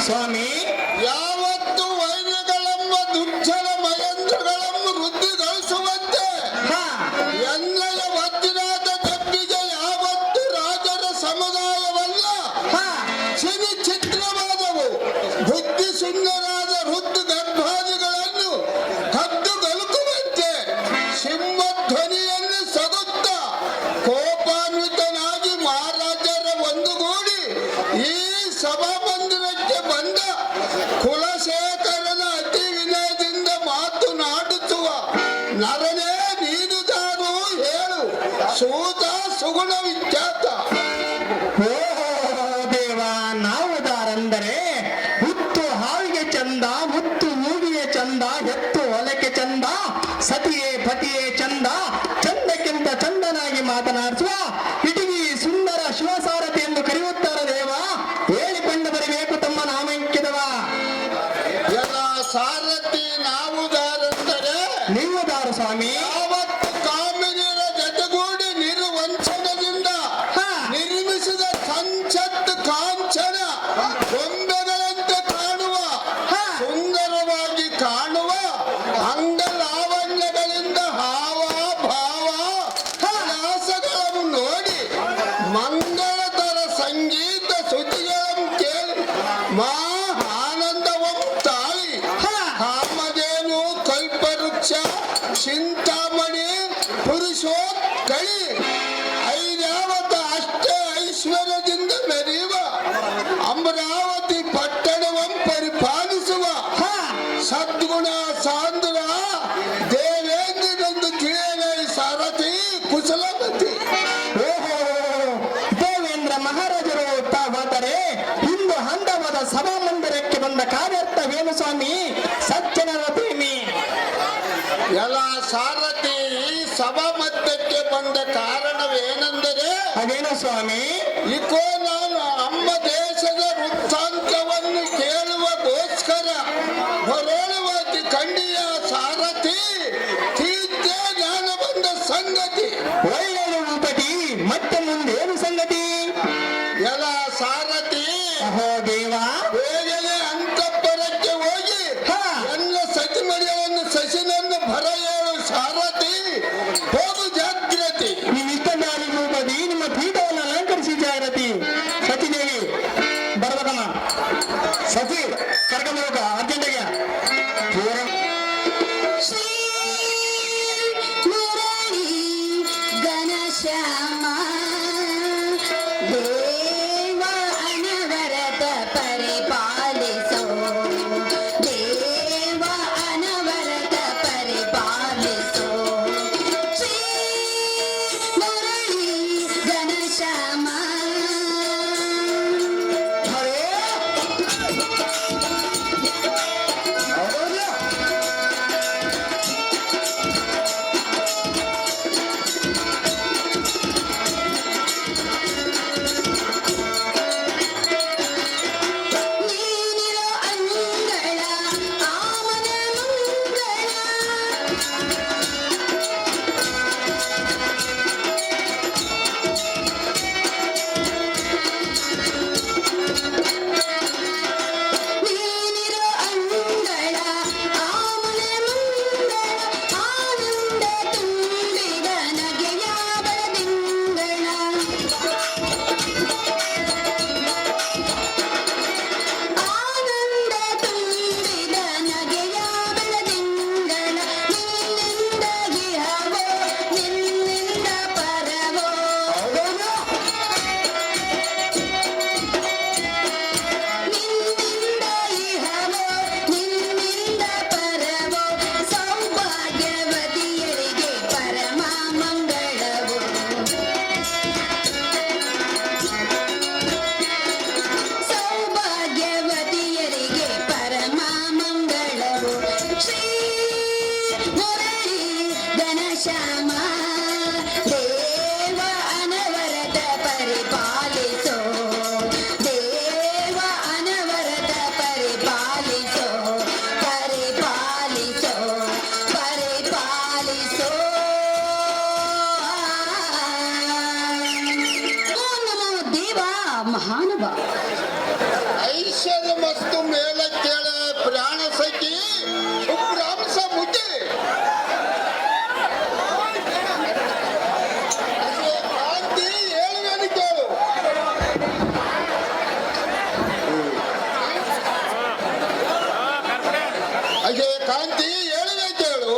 ಸ್ವಾಮಿ, ಯಾವತ್ತು ವೈರ್ಯಗಳೆಂಬ ದುರ್ಜನ ಮಯಂತ್ರಗಳನ್ನು ವೃದ್ಧಿಗೊಳಿಸುವಂತೆ ಎಣ್ಣೆಯ ವಜ್ರಾದ ದಬ್ಬಿಗೆ ಯಾವತ್ತು ರಾಜರ ಸಮುದಾಯವಲ್ಲ ಸಿನಿ ಚಿತ್ರವಾದವು ಬುದ್ಧಿ ಸುಂದರಾದ ವೃದ್ಧ ಗರ್ಭಾದಿಗಳನ್ನು ಕದ್ದು ಗಲುಕುವಂತೆ ಸಿಂಹಧ್ವನಿಯನ್ನು ಸಗುತ್ತ ಕೋಪಾನ್ವಿತನಾಗಿ ಮಹಾರಾಜರ ಒಂದುಗೂಡಿ ಈ ಸಭಾಮಂದಿರಕ್ಕೆ ಬಂದ ಕುಲಶೇಖರನ ಅತಿ ವಿನಯದಿಂದ ಮಾತನಾಡುತ್ತುವ ನರನೇ ನೀನು ತಾನು ಹೇಳು ಸೂತ ಸುಗುಣ ವಿಖ್ಯಾತ. ಓ ದೇವ, ನಾವುದಾರಂದರೆ ಹುತ್ತು ಹಾವಿಗೆ ಚಂದ, ಮುತ್ತು ಮೂಗಿಗೆ ಚಂದ, ಎತ್ತು ಹೊಲಕ್ಕೆ ಚಂದ, ಸತಿಯೇ ಪತಿಯೇ ಚಂದ, ಚಂದಕ್ಕಿಂತ ಚಂದನಾಗಿ ಮಾತನಾಡಿಸುವ ಇಟಗಿ ಸುಂದರ ಶಿವಸಾರಥಿ ಎಂದು ಕರೆಯುತ್ತಾರೆ ದೇವ. ಹೇಳಿಕೊಂಡು ಬರಬೇಕು ತಮ್ಮ ನಾಮಂಕಿತವ. ಎಲ್ಲ ಸಾರಥಿ ನಾವುದಾರೆಂದರೆ ನೀವುದಾರು ಸ್ವಾಮಿ. ಯಾವತ್ತು ಕಾಮಿನಿಯರ ಜೊತೆಗೂಡಿ ನಿರ್ವಂಚನದಿಂದ ನಿರ್ಮಿಸಿದ ಸಂಚತ್ ಕಾಂಚನ ಗೊಂಬೆಗಳಂತೆ ಕಾಣುವ ಸುಂದರವಾಗಿ ಕಾಣುವ ಅಂಗಲಾವಣ್ಯಗಳಿಂದ ಹಾವ ಭಾವ ವಿಲಾಸಗಳನ್ನು ನೋಡಿ ಮಂಗಳತರ ಸಂಗೀತ ಸುದ್ದಿಗಳನ್ನು ಕೇಳಿ ಮಾ ಆನಂದವಂ ತಾಳಿ ಕಾಮಧೇನು ಕಲ್ಪವೃಕ್ಷ ಚಿಂತಾಮಣಿ ಪುರುಷೋತ್ಕಳಿ ಐರಾವತ ಅಷ್ಟ ಐಶ್ವರ್ಯದಿಂದ ಮೆರೆಯುವ ಅಮರಾವತಿ ಪಟ್ಟಣವಂ ಪರಿಪಾಲಿಸುವ ಸದ್ಗುಣ ಸಾಂದ್ರ ದೇವೇಂದ್ರನೆಂದು ತಿಳಿಯಲೇ ಸಾರಥಿ ಕುಶಲಮತಿ. ಓಹೋ, ದೇವೇಂದ್ರ ಮಹಾರಾಜರು ತಾವಾದರೆ ಇಂದು ಹಂದವಾದ ಸಭಾಮಂದಿರಕ್ಕೆ ಬಂದ ಕಾರ್ಯಾರ್ಥವೇನು ಸ್ವಾಮಿ? ಸಜ್ಜನರ ಪ್ರೇಮಿ. ಎಲ್ಲ ಸಾರಥಿ ಈ ಸಭಾ ಮಧ್ಯಕ್ಕೆ ಬಂದ ಕಾರಣವೇನೆಂದರೆ ಅದೇನು ಸ್ವಾಮಿ? ಇಕೋ ನಾನು ನಮ್ಮ ದೇಶದ ವೃತ್ತಾಂತವನ್ನು ಕೇಳುವಗೋಸ್ಕರ ಹೊರಳುವಾಗಿ ಕಂಡಿಯ ಸಾರಥಿ ತೀರ್ಥ ಜ್ಞಾನ ಬಂದ ಸಂಗತಿ. ಒಳ್ಳೆಯದು ಭೂಪತಿ, ಮತ್ತೆ ಮುಂದೇನು ಸಂಗತಿ? ಎಲ್ಲ ಸಾರಥಿ ಅಹೋ ದೇವ, ಬೇಗನೆ ಅಂತಃಪುರಕ್ಕೆ ಹೋಗಿ ಎಲ್ಲ ಸತಿಮಡಿಯನ್ನು ಸಸಿನನ್ನು ಭರ ಹೇಳು ಸಾರಥಿ. ಹೋಗು ಜಾಗ್ರತೆ. ನಿಮ್ಮಿಷ್ಟ ದಾರಿ ಭೂಪತಿ, ನಿಮ್ಮ ಪೀಠವನ್ನು ಅಲಂಕರಿಸಿ ಜಾಗ್ರತಿ. ಸತಿದೇವಿ ಬರ್ಬೇಕಮ್ಮ. ಸತಿ ಕರ್ಕೊಂಡ್ಬರ್ಬೇಕು ಅರ್ಜೆಂಟಿಗೆ. ಶ್ರೀ ಮುರಳಿ ಘನಶ್ಯಾಮ ದೇವ ಅನವರತ ಪರಿಪಾಲಿಸೋ, ದೇವ ಅನವರತ ಪರಿಪಾಲಿಸೋ. ಶ್ರೀ ಮುರಳಿ ಘನಶ್ಯಾಮ ನೀನಿರೋ ಅಂಗಳ ಆಮನ ಮಂಗಳ, ನೀನಿರೋ ಅಂಗಳ ಆಮನ ಮಂಗಳ, ಆನಂದ ತುಂಬಿದ ನಗೆಯಾದ ತಿಂಗಳ, ಆನಂದ ತುಂಬಿದ ನಗೆಯ ಬೆಳದಿಂಗಳ, ನಿನ್ನಿಂದ ಗಿಹವೋ ನಿನ್ನಿಂದ ಪರವೋ, ನಿನ್ನಿಂದ ಇಹವೋ ನಿನ್ನಿಂದ ಪರವೋ, ಸೌಭಾಗ್ಯವತಿಯರಿಗೆ ಪರಮ ಮಂಗಳವೋ, ಸೌಭಾಗ್ಯವತಿಯರಿಗೆ ಪರಮ ಮಂಗಳವು. ಶ್ರೀ ಮುರಳಿ ಘನಶ್ಯಾಮ ದೇವ ಅನವರತ ಪರಿಪಾಲಿಸೋ, ದೇವ ಅನವರತ ಪರಿಪಾಲಿಸೋ, ಪರಿಪಾಲಿಸೋ, ಪರಿಪಾಲಿಸೋ. ಓ ನಮೋ ದೇವ ಮಹಾನುಭಾವ. ಹಾಗೆ ಕಾಂತಿ ಹೇಳಿದೆ ಕೇಳು.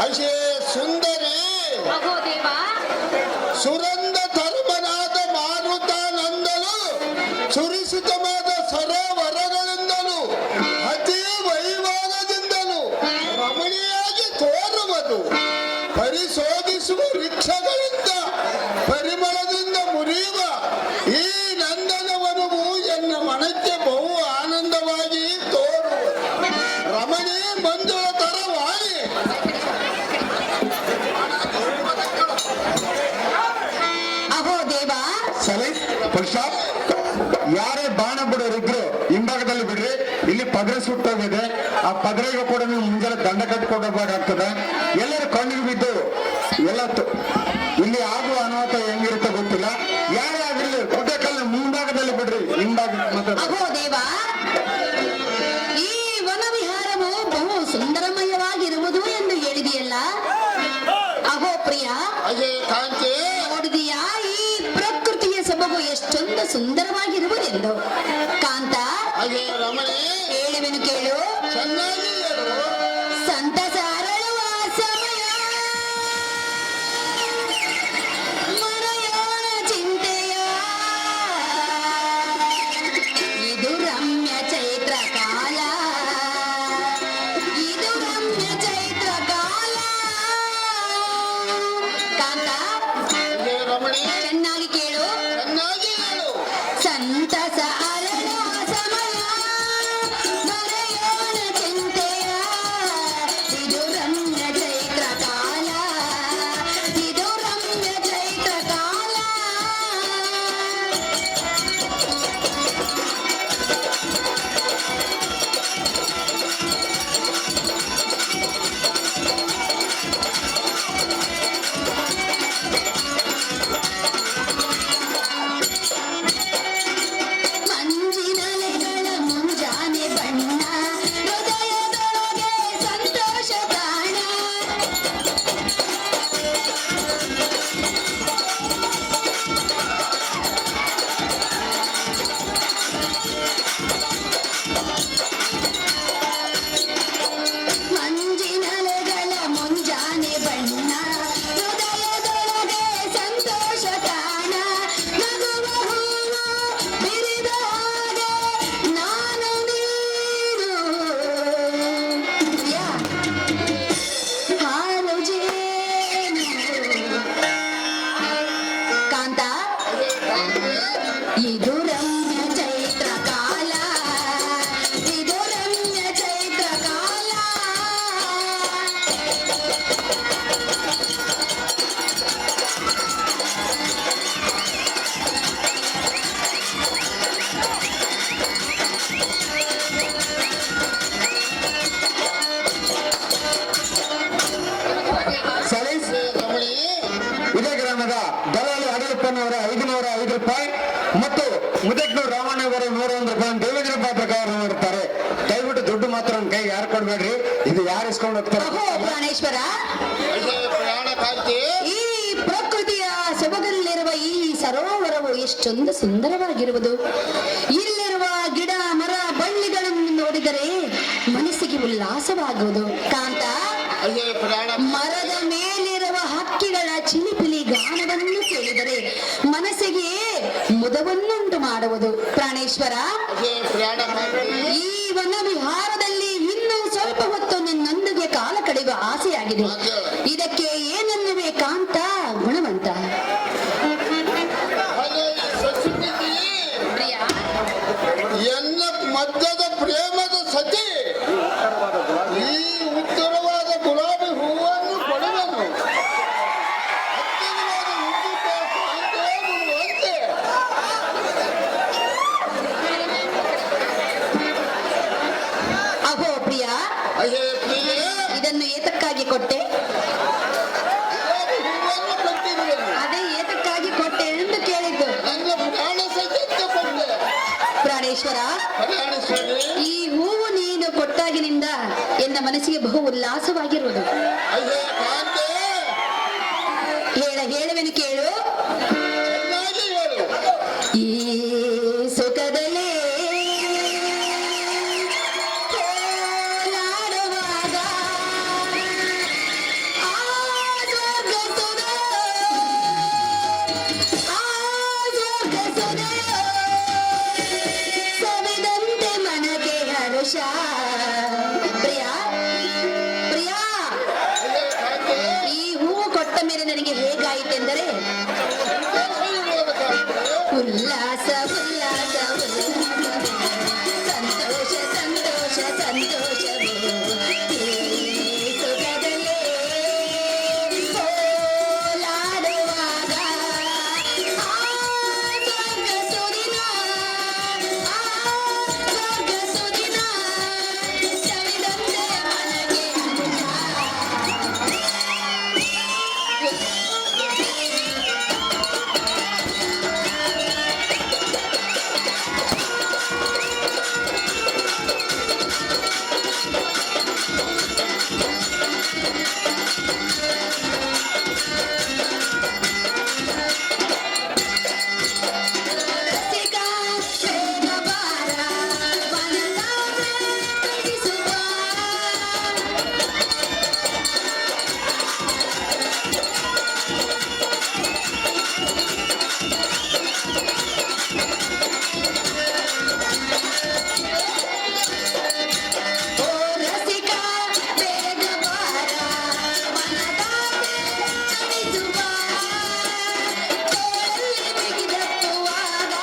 ಅಶೇ ಸುಂದರಿ ಸುರಂದ ಧರ್ಮನಾದ ಮಾರುತಾನಂದಲು ಸುರಿಸುತವಾದ ಸರೋವರಗಳಿಂದಲೂ ಅತಿ ವೈಭವದಿಂದಲೂ ರಮಣೀಯಾಗಿ ತೋರುವುದು ಪರಿಶೋಧಿಸುವ ವೃಕ್ಷಗಳಿಂದ ಪರಿಮಳದಿಂದ ಮುರಿಯುವ ಈ ನಂದನವನವು ಎನ್ನ ಮನಕ್ಕೆ ಬಹು ಆನಂದವಾಗಿ ತೋರುವುದು. ರಮಣಿ ಮಂಜುಳ ತರವಾಣಿ ಅಹೋ ದೇವ ಸರಿ ಪುರುಷಾಪ್ ಯಾರೇ ಬಾಣ ಬಿಡೋರಿದ್ರು ಹಿಂಭಾಗದಲ್ಲಿ ಬಿಡ್ರಿ. ಇಲ್ಲಿ ಪದ್ರೆ ಸುಟ್ಟೋಗಿದೆ. ಆ ಪದ್ರೆಗೂ ಕೂಡ ನೀವು ಮುಂಜಾನೆ ದಂಡ ಕಟ್ಕೊಂಡು ಹೋಗ್ಬೇಕಾಗ್ತದೆ. ಎಲ್ಲರೂ ಕಣ್ಣಿಗೆ ಬಿದ್ದು ಎಲ್ಲ ಇಲ್ಲಿ ಆಗುವ ಅನಾಹುತ ಹೆಂಗಿರುತ್ತೆ ಗೊತ್ತಿಲ್ಲ. ಯಾರೇ ಆಗಿರ್ಲಿ ಗುಡ್ಡಕಲ್ಲ ಮುಂಭಾಗದಲ್ಲಿ ಬಿಡ್ರಿ. ಹಿಂಭಾಗ ಮಾತಾಡ ಅಹೋ ದೇವ, ಈ ವನವಿಹಾರವು ಬಹು ಸುಂದರಮಯವಾಗಿರುವುದು ಎಂದು ಹೇಳಿದೆಯಲ್ಲ. ಅಹೋ ಪ್ರಿಯ, ಅಜೇ ಕಾಂತಿ ನೋಡಿದೀಯಾ ಈ ಪ್ರಕೃತಿಯ ಸೊಬಗು ಎಷ್ಟೊಂದು ಸುಂದರವಾಗಿರುವುದೆಂದು. ಕಾಂತ, ಅಜೇ ರಮಣಿ ಹೇಳುವೆನು ಕೇಳು. ಚೆನ್ನಾಗಿ ಹೇಳು. ಸಂತಸ ಅರಳುವ ಸಮಯ, ಮರೆಯೋಣ ಚಿಂತೆಯ. ಇದು ರಮ್ಯ ಚೈತ್ರ ಕಾಲ, ಇದು ರಮ್ಯ ಚೈತ್ರ ಕಾಲ. ಕಾಂತ, ಅಜೇ ರಮಣಿ ಚೆನ್ನಾಗಿ ಕೇಳು. ಚೆನ್ನಾಗಿ ಹೇಳು. ಸಂತಸ ಅರಳುವ ಸಮಯ, ಮರೆಯೋಣ ಚಿಂತೆಯ. ಇದು ರಮ್ಯ ಚೈತ್ರ ಕಾಲ, ಇದು ರಮ್ಯ ಚೈತ್ರ ಕಾಲ. ಬಣ್ಣದ ದಲಾಲಿ ಅಡಗಪ್ಪನವರ 505 ರೂಪಾಯಿ ಮತ್ತು ಮುದಕ್ನೂರು ರಾಮಣ್ಣವರ 101 ರೂಪಾಯಿ ದೇವೇಂದ್ರ ಪ್ರಕಾರ ಮಾಡ್ತಾರೆ. ದಯವಿಟ್ಟು ದುಡ್ಡು ಮಾತ್ರ ನನ್ನ ಕೈಗೆ ಯಾರು ಕೊಡ್ಬೇಡ್ರಿ, ಇದು ಯಾರು ಇಸ್ಕೊಂಡು ಹೋಗ್ತಾರೆ. ಅಹೋ ಪ್ರಾಣೇಶ್ವರ, ಪ್ರಯಾಣ ಕಾಂತಿ ಈ ಪ್ರಕೃತಿಯ ಸೊಬಗಲ್ಲಿರುವ ಈ ಸರೋವರವು ಎಷ್ಟೊಂದು ಸುಂದರವಾಗಿರುವುದು. ಇಲ್ಲಿರುವ ಗಿಡ ಮರ ಬಳ್ಳಿಗಳನ್ನು ನೋಡಿದರೆ ಮನಸ್ಸಿಗೆ ಉಲ್ಲಾಸವಾಗುವುದು. ಕಾಂತ, ಅಯ್ಯೇ ಪ್ರಯಾಣ ಮರದ ಮೇಲಿರುವ ಹಕ್ಕಿಗಳ ಚಿಲಿಪಿಲಿ ಗಾನವನ್ನು ಕೇಳಿದರೆ ಮನಸ್ಸಿಗೆ ಮುದವನ್ನುಂಟು ಮಾಡುವುದು. ಪ್ರಾಣೇಶ್ವರ, ಅಯ್ಯೇ ಪ್ರಯಾಣ ಕಾಂತಿ ಈ ವನ ವಿಹಾರದಲ್ಲಿ ಇನ್ನೂ ಸ್ವಲ್ಪ ಹೊತ್ತು ನಿನ್ನೊಂದಿಗೆ ಕಾಲ ಕಳೆಯುವ ಆಸೆಯಾಗಿದೆ. ಇದಕ್ಕೆ ಏನನ್ನುವೆ ಕಾಂತ ಗುಣವಂತ? ಅದೇ ಸಚಿತಿ ಪ್ರಿಯ, ಎನ್ನ ಮಧ್ಯದ ಪ್ರೇಮದ ಸತಿ ಈ ಉತ್ತರವಾದ ಗುಲಾಬಿ ಹೂವನ್ನು ಕೊಡುವನು. ಹತ್ತಿರವಾದ ಉದ್ದುಕ ಕಾಂತೇ ಬಿಡುವಂತೆ. ಅಹೋ ಪ್ರಿಯ, ಅಯ್ಯೇ ಪ್ರಿಯೆ, ಇದನ್ನು ಏತಕ್ಕಾಗಿ ಕೊಟ್ಟೆ? ಗುಲಾಬಿ ಹೂವನ್ನು ಕೊಟ್ಟಿರುವನು. ಅದೇ ಏತಕ್ಕಾಗಿ ಕೊಟ್ಟೆ ಎಂದು ಕೇಳಿದ್ದು. ನನ್ನ ಪ್ರಾಣ ಸಹಿತ ಕೊಂಡೆ. ಪ್ರಾಣೇಶ್ವರ, ಪ್ರಯಾಣಿಸುವೆ ಈ ಹೂವು ನೀನು ಕೊಟ್ಟಾಗಿನಿಂದ ಎನ್ನ ಮನಸ್ಸಿಗೆ ಬಹು ಉಲ್ಲಾಸವಾಗಿರುವುದು. ಅಯ್ಯೇ ಕಾಂತೆ ಹೇಳುವೆನು ಕೇಳು. ಚೆನ್ನಾಗಿ ಹೇಳು. ಈ ಸುಖದಲ್ಲೇ ಕೋಲಾಡುವಾಗ ಆ ಸ್ವರ್ಗಸುಧ, ಆ ಸ್ವರ್ಗಸುಧ ಸವಿದಂತೆ ಮನಗೆ ಹರುಷ. ಪ್ರಿಯ, ಪ್ರಿಯ, ಅಯ್ಯೇ ಕಾಂತೆ ಈ ಹೂವು ಕೊಟ್ಟ ಮೇಲೆ ನನಗೆ ಹೇಗಾಯಿತೆಂದರೆ ಇರುವಾಗ ಕಾಂತೆ ಉಲ್ಲಾಸ ಉಲ್ಲಾಸ ಉಲ್ಲಾಸ, ಸಂತೋಷ ಸಂತೋಷ ಸಂತೋಷವು ಈ ಸುಖದಲ್ಲೇ ಕೋಲಾಡುವಾಗ ಆ ಸ್ವರ್ಗ ಸುದಿನ, ಆ ಸ್ವರ್ಗ ಸುದಿನ ಸವಿದಂತೆ ಮನಗೆ ರಸಿಕ ಬೇಗ ಬಾರ ವನದ ಬೆಳಗಿಸುವ. ಓ ರಸಿಕ ಬೇಗ ಬಾರ ವನದ ಬೆಳಗಿಸುವ. ತೋಳಲ್ಲಿ ಬಿಗಿದಪ್ಪುವಾಗ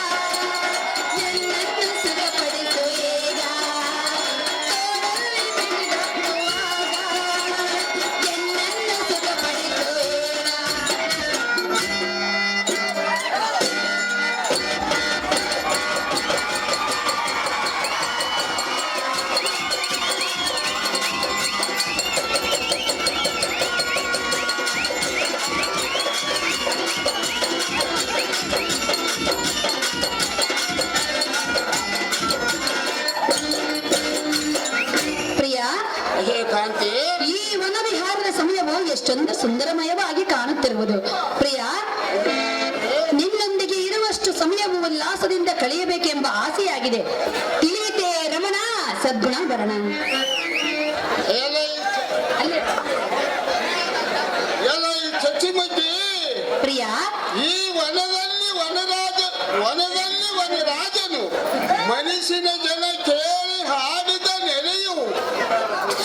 ಎನ್ನನ್ನು ಸುಖಪಡಿಸು ಈಗ. ತೋಳಲ್ಲಿ ಬಿಗಿದಪ್ಪುವಾಗ ಎನ್ನನ್ನು ಸುಖಪಡಿಸು ಈಗ. ಪ್ರಿಯ, ಅಯ್ಯೇ ಕಾಂತಿ ಈ ವನವಿಹಾರದ ಸಮಯವು ಎಷ್ಟೊಂದು ಸುಂದರಮಯವಾಗಿ ಕಾಣುತ್ತಿರುವುದು. ಪ್ರಿಯ, ನಿನ್ನೊಂದಿಗೆ ಇರುವಷ್ಟು ಸಮಯವು ಉಲ್ಲಾಸದಿಂದ ಕಳೆಯಬೇಕೆಂಬ ಆಸೆಯಾಗಿದೆ. ತಿಳಿಯಿತೆ ರಮಣ, ಸದ್ಗುಣ ಭರಣ. ಎಲೈ ಅಲ್ಲೇ ಎಲೈ ಚಚಿಮತಿ ಪ್ರಿಯ, ಈ ವನದಲ್ಲಿ ವನರಾಜನು ಮನಸ್ಸಿನ ಜನ ಕೇಳಿ ಹಾಡಿದ ನೆಲೆಯು,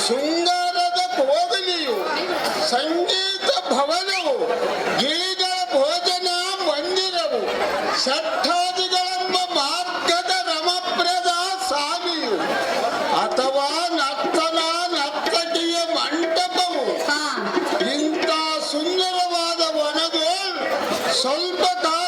ಶೃಂಗಾರದ ಕೋಗಲಿಯು, ಸಂಗೀತ ಭವನವು, ಗಿಳಿಗಳ ಭೋಜನ ಮಂದಿರವು, ಷಟ್ಟಾದಿಗಳೆಂಬ ಮಾರ್ಗದ ರಮಪ್ರದ ಸಾಲಿಯು, ಅಥವಾ ನರ್ತನ ನರ್ತಕಿಯ ಮಂಟಪವು, ಹಾ, ಇಂಥ ಸುಂದರವಾದ ವನದೋಳ್ ಸ್ವಲ್ಪ ಕಾಲ